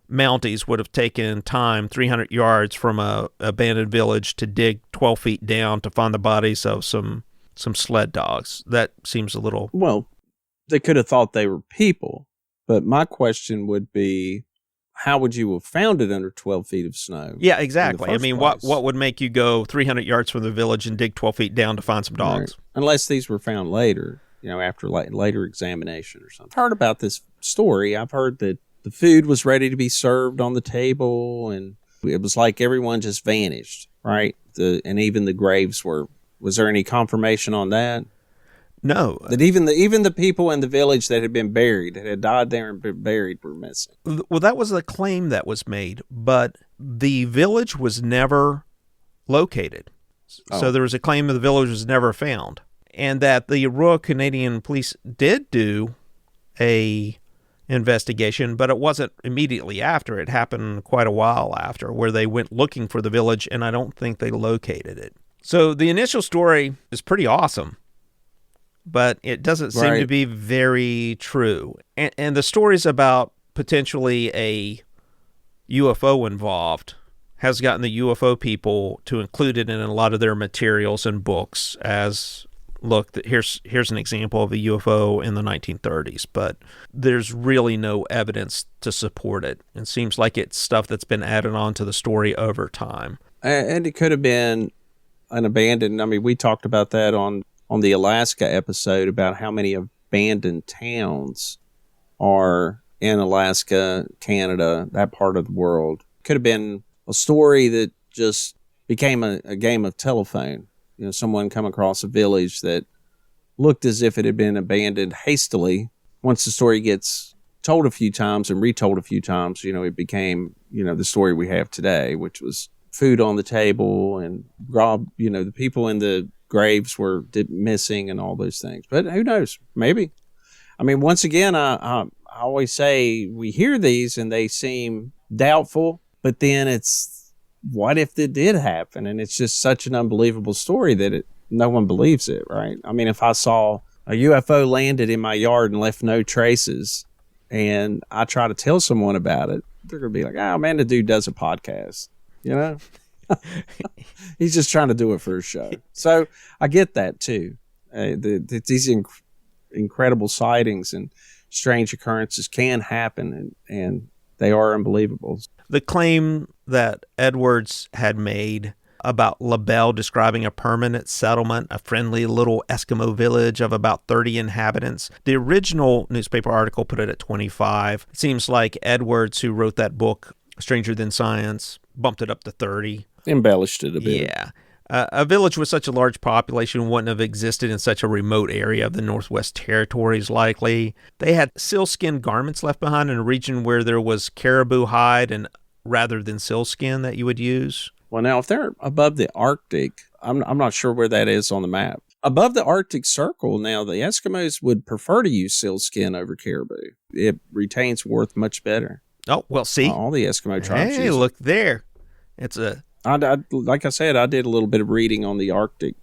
Mounties would have taken time 300 yards from a abandoned village to dig 12 feet down to find the bodies of some sled dogs. That seems a little... Well, they could have thought they were people. But my question would be, how would you have found it under 12 feet of snow? Yeah, exactly. I mean, place? what would make you go 300 yards from the village and dig 12 feet down to find some dogs? Right. Unless these were found later, after later examination or something. I've heard about this story. I've heard that the food was ready to be served on the table, and it was like everyone just vanished, right? And even the graves were. Was there any confirmation on that? No. That even the people in the village that had been buried, that had died there and been buried, were missing. Well, that was the claim that was made, but the village was never located. Oh. So there was a claim that the village was never found, and that the Royal Canadian Police did do a investigation, but it wasn't immediately after. It happened quite a while after, where they went looking for the village, and I don't think they located it. So the initial story is pretty awesome, but it doesn't seem to be very true. And the stories about potentially a UFO involved has gotten the UFO people to include it in a lot of their materials and books as, look, here's an example of a UFO in the 1930s, but there's really no evidence to support it. It seems like it's stuff that's been added on to the story over time. And it could have been an abandoned, we talked about that on the Alaska episode about how many abandoned towns are in Alaska, Canada, that part of the world. Could have been a story that just became a game of telephone. Someone come across a village that looked as if it had been abandoned hastily. Once the story gets told a few times and retold a few times, it became, the story we have today, which was food on the table and the people in the graves were missing and all those things. But who knows? Maybe. Once again, I always say we hear these and they seem doubtful, but then it's, what if it did happen? And it's just such an unbelievable story that no one believes it, right? If I saw a UFO landed in my yard and left no traces, and I try to tell someone about it, they're going to be like, oh man, the dude does a podcast, He's just trying to do it for a show. So I get that too. These incredible sightings and strange occurrences can happen, and they are unbelievable. The claim that Edwards had made about LaBelle describing a permanent settlement, a friendly little Eskimo village of about 30 inhabitants. The original newspaper article put it at 25. It seems like Edwards, who wrote that book, Stranger Than Science, bumped it up to 30. Embellished it a bit. Yeah. A village with such a large population wouldn't have existed in such a remote area of the Northwest Territories, likely. They had sealskin garments left behind in a region where there was caribou hide and rather than sealskin that you would use. Well, now, if they're above the Arctic, I'm not sure where that is on the map. Above the Arctic Circle, now, the Eskimos would prefer to use sealskin over caribou. It retains warmth much better. Oh, well, see. All the Eskimo tribes Hey, look there. It's a... like I said, I did a little bit of reading on the Arctic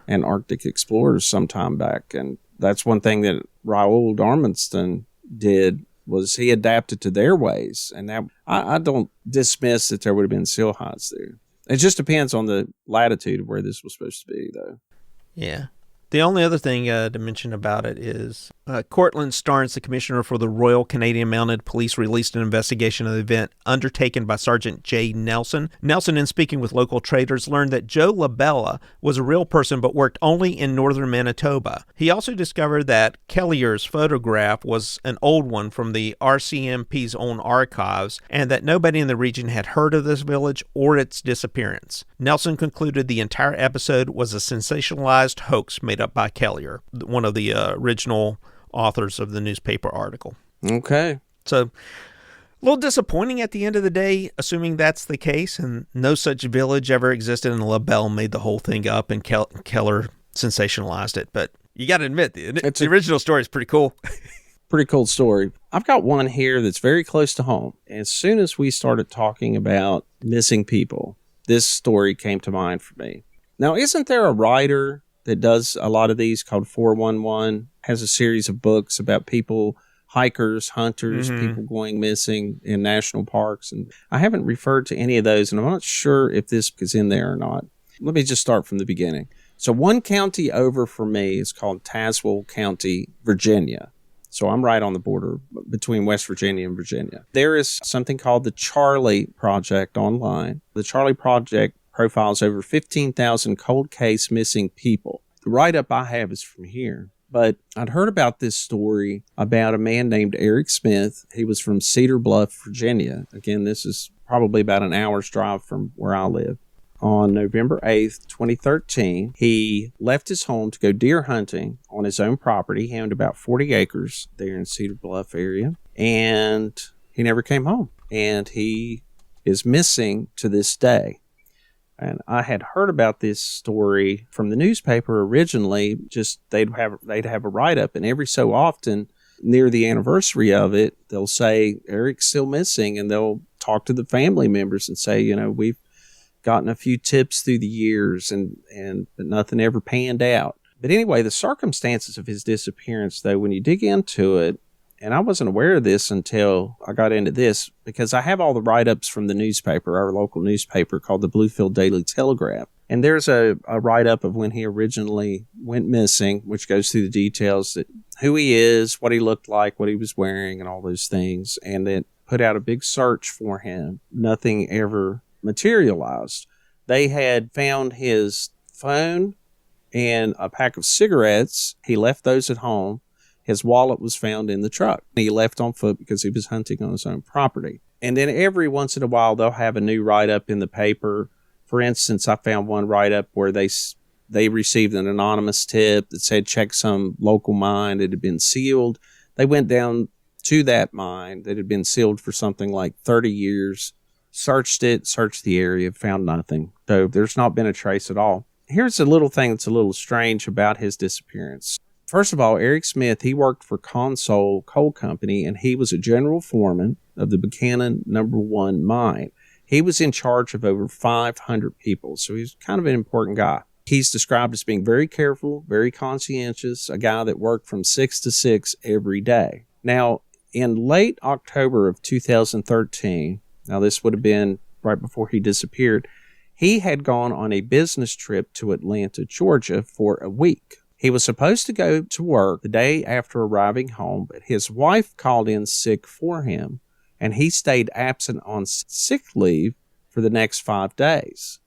and Arctic explorers some time back, and that's one thing that Raoul Darminston did, was he adapted to their ways, and that I don't dismiss that there would have been seal hides there. It just depends on the latitude of where this was supposed to be, though. Yeah. The only other thing to mention about it is Cortland Starnes, the commissioner for the Royal Canadian Mounted Police, released an investigation of the event undertaken by Sergeant J. Nelson. Nelson, in speaking with local traders, learned that Joe LaBella was a real person but worked only in northern Manitoba. He also discovered that Kellier's photograph was an old one from the RCMP's own archives, and that nobody in the region had heard of this village or its disappearance. Nelson concluded the entire episode was a sensationalized hoax made up by Kellier, one of the original authors of the newspaper article. Okay. So, a little disappointing at the end of the day, assuming that's the case, and no such village ever existed, and LaBelle made the whole thing up, and Keller sensationalized it. But you got to admit, the original story is pretty cool. Pretty cool story. I've got one here that's very close to home. As soon as we started talking about missing people, this story came to mind for me. Now, isn't there a writer that does a lot of these called 411, has a series of books about people, hikers, hunters, people going missing in national parks? And I haven't referred to any of those, and I'm not sure if this is in there or not. Let me just start from the beginning. So one county over for me is called Tazewell County, Virginia. So I'm right on the border between West Virginia and Virginia. There is something called the Charlie Project online. The Charlie Project profiles over 15,000 cold case missing people. The write-up I have is from here. But I'd heard about this story about a man named Eric Smith. He was from Cedar Bluff, Virginia. Again, this is probably about an hour's drive from where I live. On November 8th, 2013, he left his home to go deer hunting on his own property. He owned about 40 acres there in Cedar Bluff area. And he never came home. And he is missing to this day. And I had heard about this story from the newspaper originally. Just they'd have a write-up, and every so often, near the anniversary of it, they'll say Eric's still missing, and they'll talk to the family members and say, we've gotten a few tips through the years, but nothing ever panned out. But anyway, the circumstances of his disappearance, though, when you dig into it, and I wasn't aware of this until I got into this, because I have all the write-ups from the newspaper, our local newspaper called the Bluefield Daily Telegraph. And there's a write-up of when he originally went missing, which goes through the details that who he is, what he looked like, what he was wearing, and all those things. And it put out a big search for him. Nothing ever materialized. They had found his phone and a pack of cigarettes. He left those at home. His wallet was found in the truck. He left on foot because he was hunting on his own property. And then every once in a while, they'll have a new write-up in the paper. For instance, I found one write-up where they received an anonymous tip that said check some local mine that had been sealed. They went down to that mine that had been sealed for something like 30 years, searched the area, found nothing. So there's not been a trace at all. Here's a little thing that's a little strange about his disappearance. First of all, Eric Smith, he worked for Console Coal Company, and he was a general foreman of the Buchanan No. 1 mine. He was in charge of over 500 people, so he's kind of an important guy. He's described as being very careful, very conscientious, a guy that worked from 6 to 6 every day. Now, in late October of 2013, now this would have been right before he disappeared, he had gone on a business trip to Atlanta, Georgia for a week. He was supposed to go to work the day after arriving home, but his wife called in sick for him, and he stayed absent on sick leave for the next 5 days.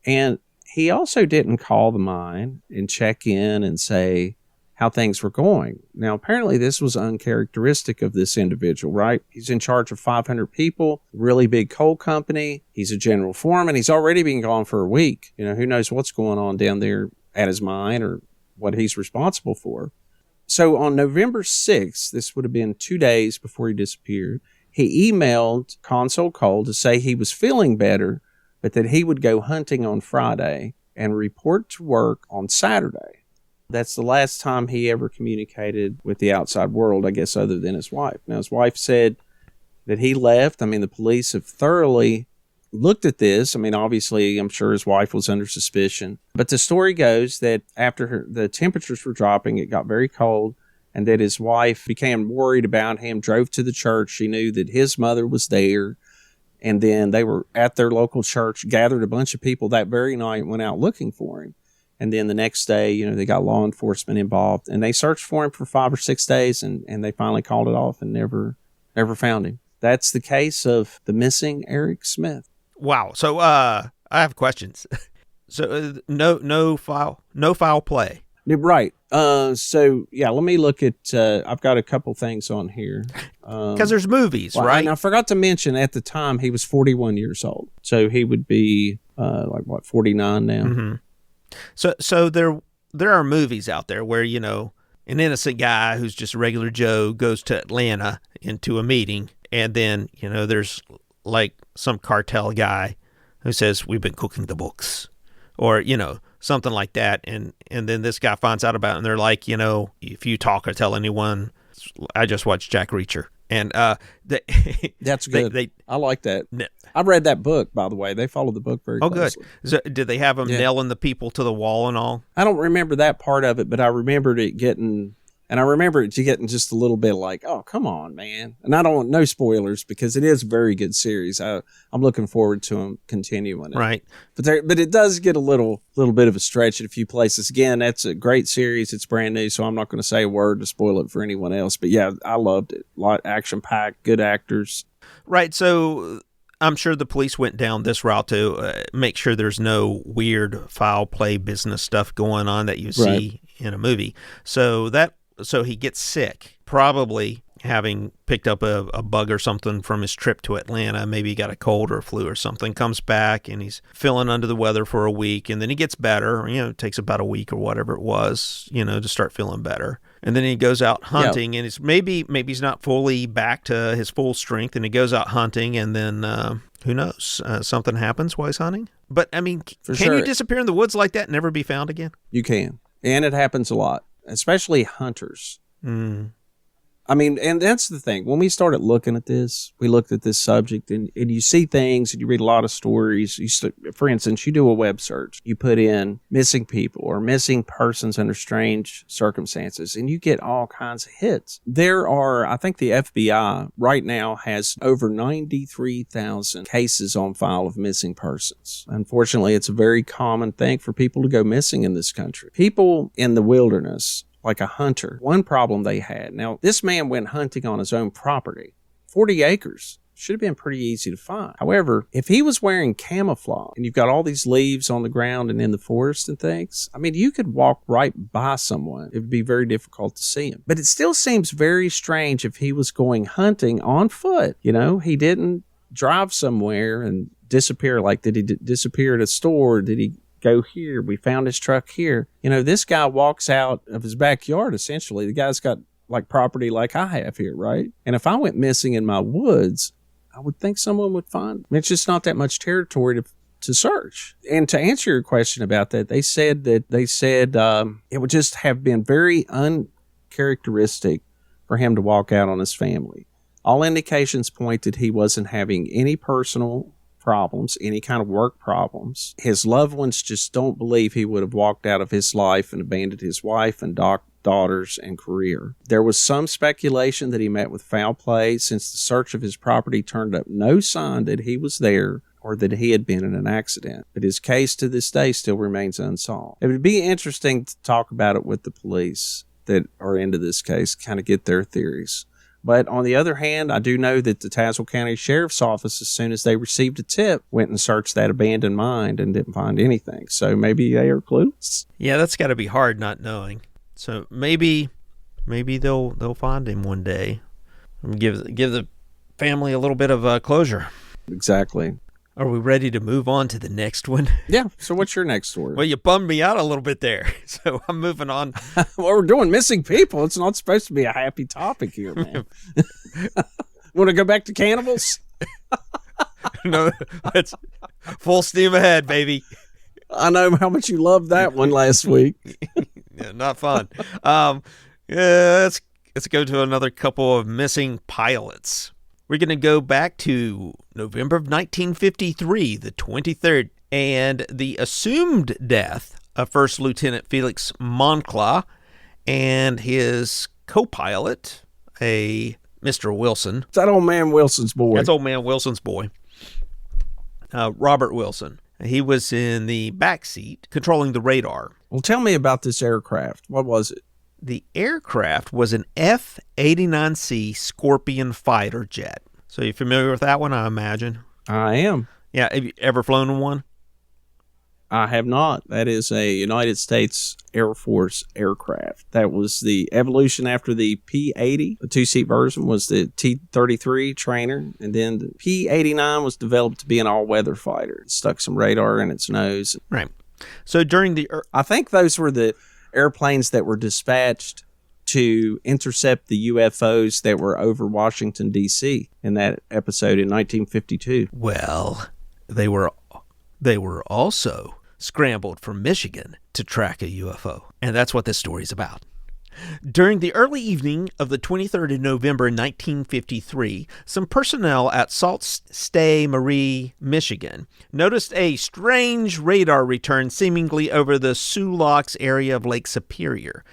And he also didn't call the mine and check in and say how things were going. Now, apparently this was uncharacteristic of this individual, right? He's in charge of 500 people, really big coal company. He's a general foreman. He's already been gone for a week. Who knows what's going on down there at his mine or what he's responsible for. So on November 6th, this would have been 2 days before he disappeared, he emailed Console Coal to say he was feeling better, but that he would go hunting on Friday and report to work on Saturday. That's the last time he ever communicated with the outside world, I guess, other than his wife. Now, his wife said that he left. The police have thoroughly looked at this. Obviously, I'm sure his wife was under suspicion. But the story goes that after the temperatures were dropping, it got very cold, and that his wife became worried about him, drove to the church. She knew that his mother was there. And then they were at their local church, gathered a bunch of people that very night, went out looking for him. And then the next day, they got law enforcement involved, and they searched for him for 5 or 6 days, and they finally called it off and never found him. That's the case of the missing Eric Smith. Wow. So I have questions. So no foul play. Right. So yeah, let me look at. I've got a couple things on here. Because there's movies, right? And I forgot to mention at the time he was 41 years old, so he would be 49 now. Mm-hmm. So there are movies out there where an innocent guy who's just a regular Joe goes to Atlanta into a meeting, and then there's like some cartel guy who says, we've been cooking the books, or, something like that. And then this guy finds out about it, and they're like, if you talk or tell anyone, I just watched Jack Reacher. And that's good. I like that. I read that book, by the way. They followed the book very closely. Good. So did they have them nailing the people to the wall and all? I don't remember that part of it, but I remembered it getting And I remember it getting just a little bit like, oh, come on, man. And I don't want no spoilers because it is a very good series. I'm looking forward to them continuing it. Right. But it does get a little bit of a stretch at a few places. Again, that's a great series. It's brand new, so I'm not going to say a word to spoil it for anyone else. But yeah, I loved it. A lot action-packed, good actors. Right. So I'm sure the police went down this route to make sure there's no weird foul play business stuff going on that you see in a movie. So he gets sick, probably having picked up a bug or something from his trip to Atlanta. Maybe he got a cold or a flu or something, comes back and he's feeling under the weather for a week, and then he gets better. It takes about a week or whatever it was, to start feeling better. And then he goes out hunting, and it's maybe he's not fully back to his full strength, and he goes out hunting, and then who knows, something happens while he's hunting. But can you disappear in the woods like that and never be found again? You can, and it happens a lot. Especially hunters. Mm. And that's the thing. When we started looking at this, we looked at this subject, and you see things, and you read a lot of stories. For instance, you do a web search. You put in missing people or missing persons under strange circumstances, and you get all kinds of hits. I think the FBI right now has over 93,000 cases on file of missing persons. Unfortunately, it's a very common thing for people to go missing in this country. People in the wilderness, like a hunter. One problem they had. Now, this man went hunting on his own property. 40 acres. Should have been pretty easy to find. However, if he was wearing camouflage and you've got all these leaves on the ground and in the forest and things, you could walk right by someone. It would be very difficult to see him. But it still seems very strange if he was going hunting on foot. He didn't drive somewhere and disappear. Like, did he disappear at a store? Did he go here? We found his truck here. This guy walks out of his backyard, essentially. The guy's got property like I have here, right? And if I went missing in my woods, I would think someone would find me. It's just not that much territory to search. And to answer your question about that, they said it would just have been very uncharacteristic for him to walk out on his family. All indications point that he wasn't having any personal problems, any kind of work problems. His loved ones just don't believe he would have walked out of his life and abandoned his wife and daughters and career. There was some speculation that he met with foul play, since the search of his property turned up no sign that he was there or that he had been in an accident. But his case to this day still remains unsolved. It would be interesting to talk about it with the police that are into this case, kind of get their theories. But on the other hand, I do know that the Tazewell County Sheriff's Office, as soon as they received a tip, went and searched that abandoned mine and didn't find anything. So maybe they are clueless. Yeah, that's got to be hard not knowing. So maybe they'll find him one day. Give the family a little bit of closure. Exactly. Are we ready to move on to the next one? Yeah. So what's your next story? Well, you bummed me out a little bit there. So I'm moving on. Well, we're doing missing people. It's not supposed to be a happy topic here, man. Want to go back to cannibals? No, that's full steam ahead, baby. I know how much you loved that one last week. Yeah, not fun. Let's go to another couple of missing pilots. We're going to go back to November of 1953, the 23rd, and the assumed death of First Lieutenant Felix Moncla and his co-pilot, a Mr. Wilson. It's that old man Wilson's boy. That's old man Wilson's boy, Robert Wilson. He was in the back seat controlling the radar. Well, tell me about this aircraft. What was it? The aircraft was an F-89C Scorpion fighter jet. So you're familiar with that one, I imagine? I am. Yeah, have you ever flown in one? I have not. That is a United States Air Force aircraft. That was the evolution after the P-80. The two-seat version was the T-33 trainer, and then the P-89 was developed to be an all-weather fighter. It stuck some radar in its nose. Right. So during the... I think those were the airplanes that were dispatched to intercept the UFOs that were over Washington, D.C. in that episode in 1952. Well, they were also scrambled from Michigan to track a UFO. And that's what this story is about. During the early evening of the 23rd of November 1953, some personnel at Sault Ste. Marie, Michigan, noticed a strange radar return seemingly over the Sioux Locks area of Lake Superior.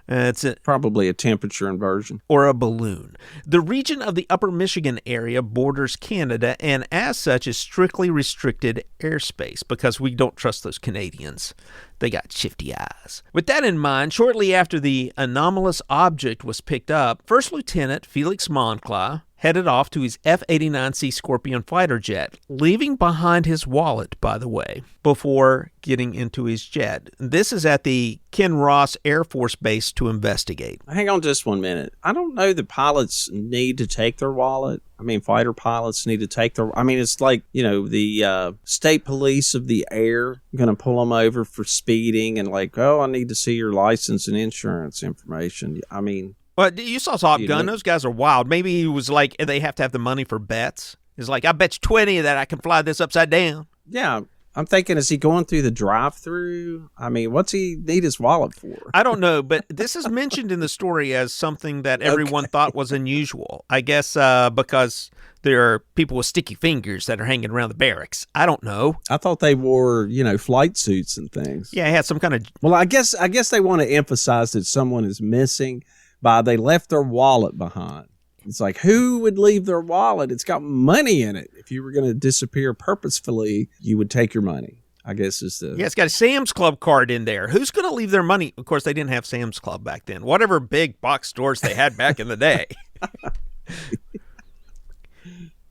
Probably a temperature inversion. Or a balloon. The region of the upper Michigan area borders Canada and as such is strictly restricted airspace because we don't trust those Canadians. They got shifty eyes. With that in mind, shortly after the anomalous object was picked up, First Lieutenant Felix Moncla headed off to his F-89C Scorpion fighter jet, leaving behind his wallet, by the way, before getting into his jet. This is at the Ken Ross Air Force Base to investigate. Hang on just 1 minute. I don't know that pilots need to take their wallet. I mean, fighter pilots need to take their... I mean, it's like, the state police of the air going to pull them over for speeding and like, oh, I need to see your license and insurance information. I mean... Well, you saw Top Gun. Those guys are wild. Maybe he was like, they have to have the money for bets. He's like, I bet you 20 that I can fly this upside down. Yeah. I'm thinking, is he going through the drive-through? I mean, what's he need his wallet for? I don't know, but this is mentioned in the story as something that everyone thought was unusual. I guess because there are people with sticky fingers that are hanging around the barracks. I don't know. I thought they wore, flight suits and things. Yeah, it had some kind of... Well, I guess they want to emphasize that someone is missing by they left their wallet behind. It's like, who would leave their wallet? It's got money in it. If you were going to disappear purposefully, you would take your money, I guess is the... Yeah, it's got a Sam's Club card in there. Who's going to leave their money? Of course, they didn't have Sam's Club back then. Whatever big box stores they had back in the day.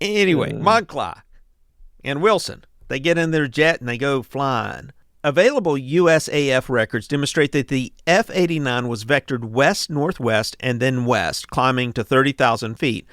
Anyway, Moncla and Wilson, they get in their jet and they go flying. Available USAF records demonstrate that the F-89 was vectored west-northwest and then west, climbing to 30,000 feet.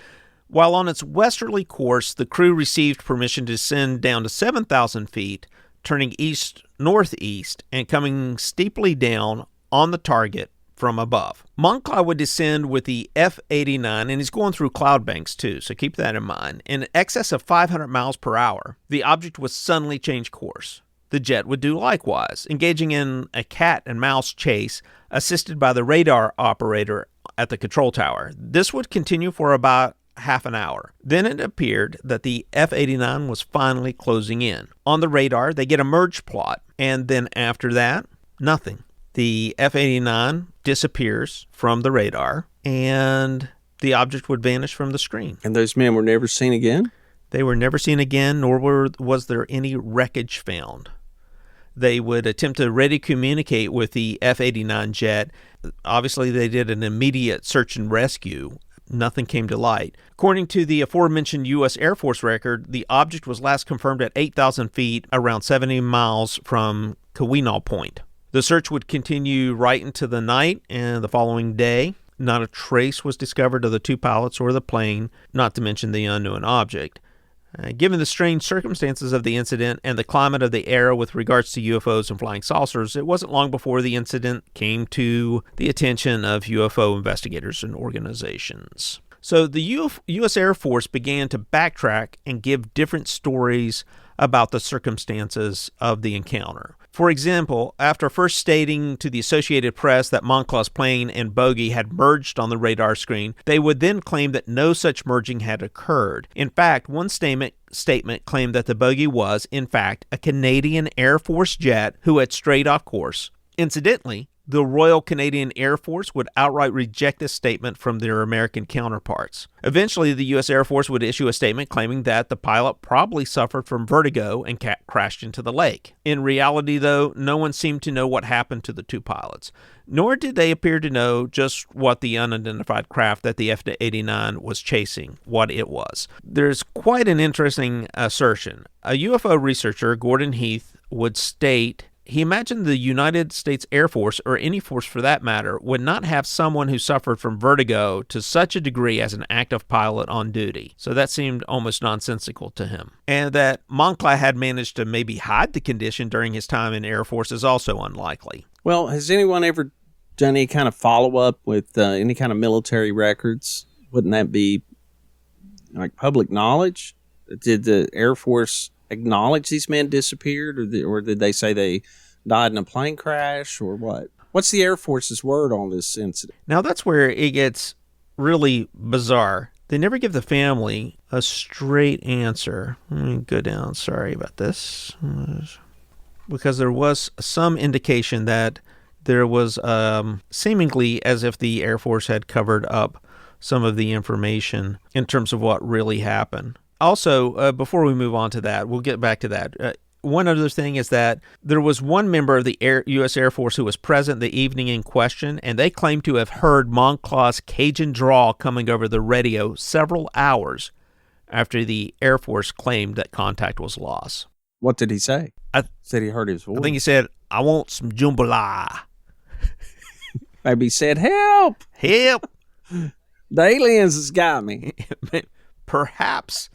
While on its westerly course, the crew received permission to descend down to 7,000 feet, turning east-northeast and coming steeply down on the target from above. Moncla would descend with the F-89, and he's going through cloud banks too, so keep that in mind. In excess of 500 miles per hour, the object would suddenly change course. The jet would do likewise, engaging in a cat and mouse chase assisted by the radar operator at the control tower. This would continue for about half an hour. Then it appeared that the F-89 was finally closing in. On the radar, they get a merge plot, and then after that, nothing. The F-89 disappears from the radar, and the object would vanish from the screen. And those men were never seen again? They were never seen again, nor was there any wreckage found. They would attempt to ready communicate with the F-89 jet. Obviously, they did an immediate search and rescue. Nothing came to light. According to the aforementioned U.S. Air Force record, the object was last confirmed at 8,000 feet, around 70 miles from Keweenaw Point. The search would continue right into the night and the following day. Not a trace was discovered of the two pilots or the plane, not to mention the unknown object. Given the strange circumstances of the incident and the climate of the era with regards to UFOs and flying saucers, it wasn't long before the incident came to the attention of UFO investigators and organizations. So the U.S. Air Force began to backtrack and give different stories about the circumstances of the encounter. For example, after first stating to the Associated Press that Moncla's plane and bogey had merged on the radar screen, they would then claim that no such merging had occurred. In fact, one statement claimed that the bogey was, in fact, a Canadian Air Force jet who had strayed off course. Incidentally, the Royal Canadian Air Force would outright reject this statement from their American counterparts. Eventually, the U.S. Air Force would issue a statement claiming that the pilot probably suffered from vertigo and crashed into the lake. In reality, though, no one seemed to know what happened to the two pilots, nor did they appear to know just what the unidentified craft that the F-89 was chasing, what it was. There's quite an interesting assertion. A UFO researcher, Gordon Heath, would state he imagined the United States Air Force, or any force for that matter, would not have someone who suffered from vertigo to such a degree as an active pilot on duty. So that seemed almost nonsensical to him. And that Moncla had managed to maybe hide the condition during his time in Air Force is also unlikely. Well, has anyone ever done any kind of follow-up with any kind of military records? Wouldn't that be like public knowledge? Did the Air Force acknowledge these men disappeared, or did they say they died in a plane crash, or what? What's the Air Force's word on this incident? Now, that's where it gets really bizarre. They never give the family a straight answer. Let me go down. Sorry about this. Because there was some indication that there was seemingly as if the Air Force had covered up some of the information in terms of what really happened. Also, before we move on to that, we'll get back to that. One other thing is that there was one member of the U.S. Air Force who was present the evening in question, and they claimed to have heard Moncla's Cajun drawl coming over the radio several hours after the Air Force claimed that contact was lost. What did he say? Said he heard his voice. I think he said, "I want some jambalaya." Maybe he said, "Help! Help! The aliens has got me." Perhaps.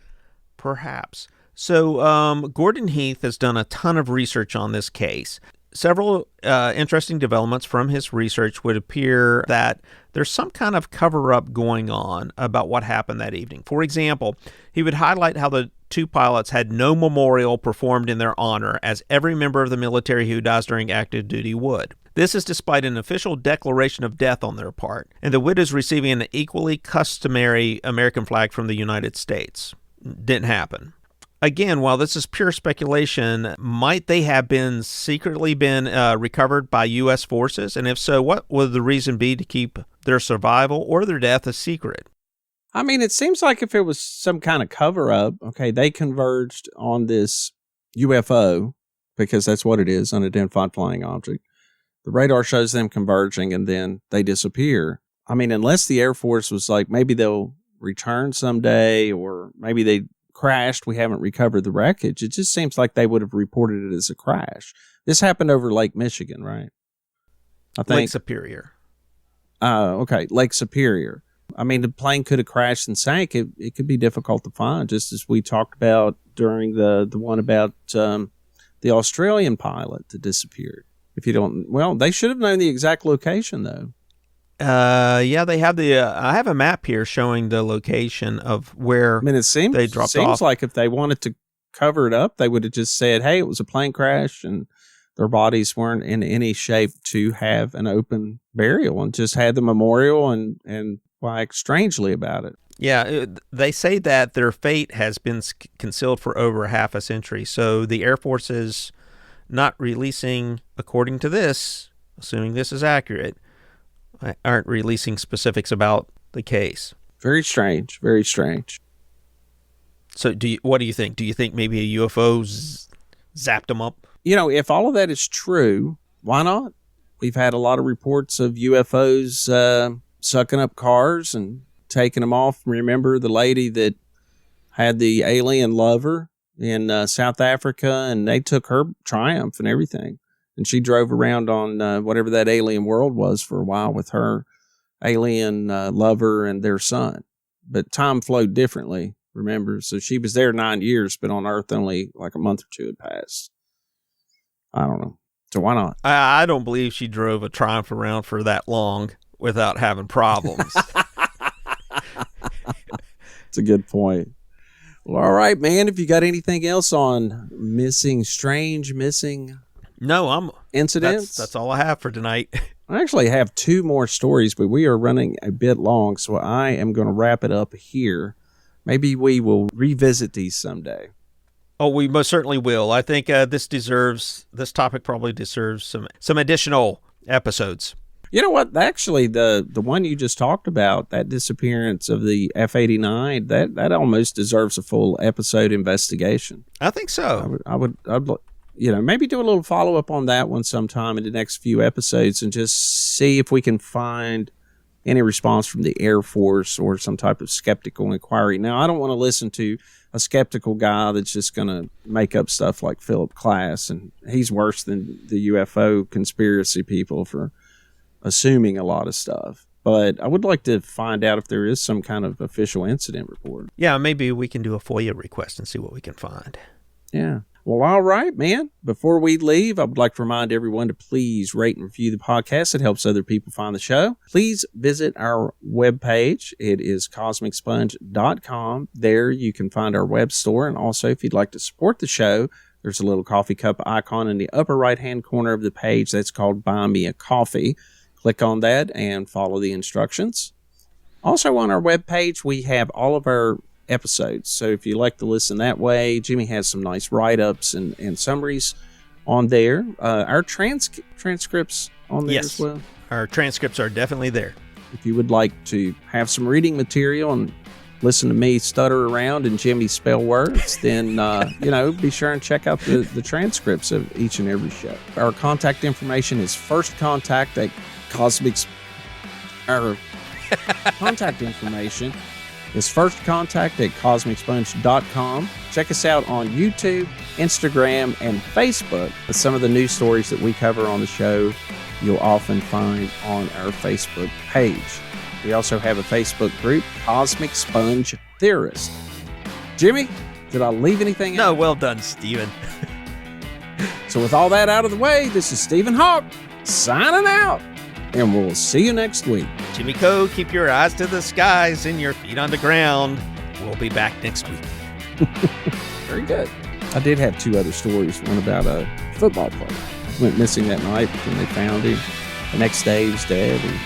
So Gordon Heath has done a ton of research on this case. Several interesting developments from his research would appear that there's some kind of cover-up going on about what happened that evening. For example, he would highlight how the two pilots had no memorial performed in their honor, as every member of the military who dies during active duty would. This is despite an official declaration of death on their part, and the widows receiving an equally customary American flag from the United States. Didn't happen. Again, while this is pure speculation, might they have been secretly recovered by U.S. forces? And if so, what would the reason be to keep their survival or their death a secret? I mean, it seems like if it was some kind of cover-up, okay, they converged on this UFO, because that's what it is, unidentified flying object. The radar shows them converging, and then they disappear. I mean, unless the Air Force was like, maybe they'll return someday, or maybe they crashed, we haven't recovered the wreckage. It just seems like they would have reported it as a crash. This happened over Lake Michigan, right? I think Lake Superior. Okay, Lake Superior. I mean, the plane could have crashed and sank. It could be difficult to find, just as we talked about during the one about the Australian pilot that disappeared. If you don't, well, they should have known the exact location, though. Yeah, they have I have a map here showing the location of where they dropped off. Seems like if they wanted to cover it up, they would have just said, "Hey, it was a plane crash," and their bodies weren't in any shape to have an open burial, and just had the memorial and wax strangely about it. Yeah, they say that their fate has been concealed for over half a century. So the Air Force is not releasing, according to this, assuming this is accurate, aren't releasing specifics about the case. Very strange. Very strange. So what do you think? Do you think maybe a UFO zapped them up? You know, if all of that is true, why not? We've had a lot of reports of UFOs sucking up cars and taking them off. Remember the lady that had the alien lover in South Africa, and they took her Triumph and everything. And she drove around on whatever that alien world was for a while with her alien lover and their son. But time flowed differently, remember? So she was there 9 years, but on Earth only like a month or two had passed. I don't know. So why not? I don't believe she drove a Triumph around for that long without having problems. It's a good point. Well, all right, man. If you got anything else on strange missing incidents? That's all I have for tonight. I actually have two more stories, but we are running a bit long, so I am going to wrap it up here. Maybe we will revisit these someday. Oh, we most certainly will. I think this topic probably deserves some additional episodes. You know what? Actually, the one you just talked about, that disappearance of the F-89, that almost deserves a full episode investigation. I think so. I'd maybe do a little follow-up on that one sometime in the next few episodes and just see if we can find any response from the Air Force or some type of skeptical inquiry. Now, I don't want to listen to a skeptical guy that's just going to make up stuff like Philip Klass, and he's worse than the UFO conspiracy people for assuming a lot of stuff. But I would like to find out if there is some kind of official incident report. Yeah, maybe we can do a FOIA request and see what we can find. Yeah. Well, all right, man. Before we leave, I would like to remind everyone to please rate and review the podcast. It helps other people find the show. Please visit our webpage. It is cosmicsponge.com. There you can find our web store. And also, if you'd like to support the show, There's a little coffee cup icon in the upper right-hand corner of the page that's called Buy Me a Coffee. Click on that and follow the instructions. Also on our webpage, we have all of our episodes. So if you like to listen that way, Jimmy has some nice write-ups and summaries on there. Our transcripts on there as well. Our transcripts are definitely there. If you would like to have some reading material and listen to me stutter around and Jimmy spell words, then, be sure and check out the transcripts of each and every show. Our contact information is cosmicsponge.com. Check us out on YouTube, Instagram, and Facebook. Some of the news stories that we cover on the show, you'll often find on our Facebook page. We also have a Facebook group, Cosmic Sponge Theorist. Jimmy, did I leave anything out? No, well done, Stephen. So with all that out of the way, this is Stephen Hawk signing out, and we'll see you next week. Jimmy Coe, keep your eyes to the skies and your feet on the ground. We'll be back next week. Very good. I did have two other stories. One about a football player. Went missing that night when they found him. The next day he was dead. And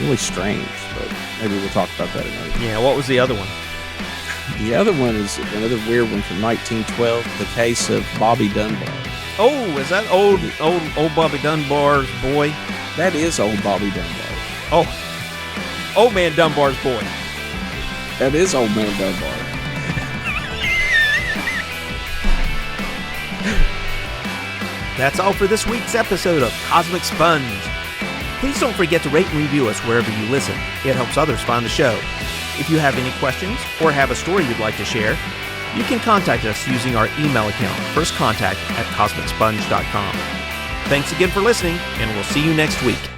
really strange, but maybe we'll talk about that another time. Yeah, what was the other one? The other one is another weird one from 1912, the case of Bobby Dunbar. Oh, is that old Bobby Dunbar's boy? That is old Bobby Dunbar. Oh, old man Dunbar's boy. That is old man Dunbar. That's all for this week's episode of Cosmic Sponge. Please don't forget to rate and review us wherever you listen. It helps others find the show. If you have any questions or have a story you'd like to share, you can contact us using our email account, firstcontact@cosmicsponge.com. Thanks again for listening, and we'll see you next week.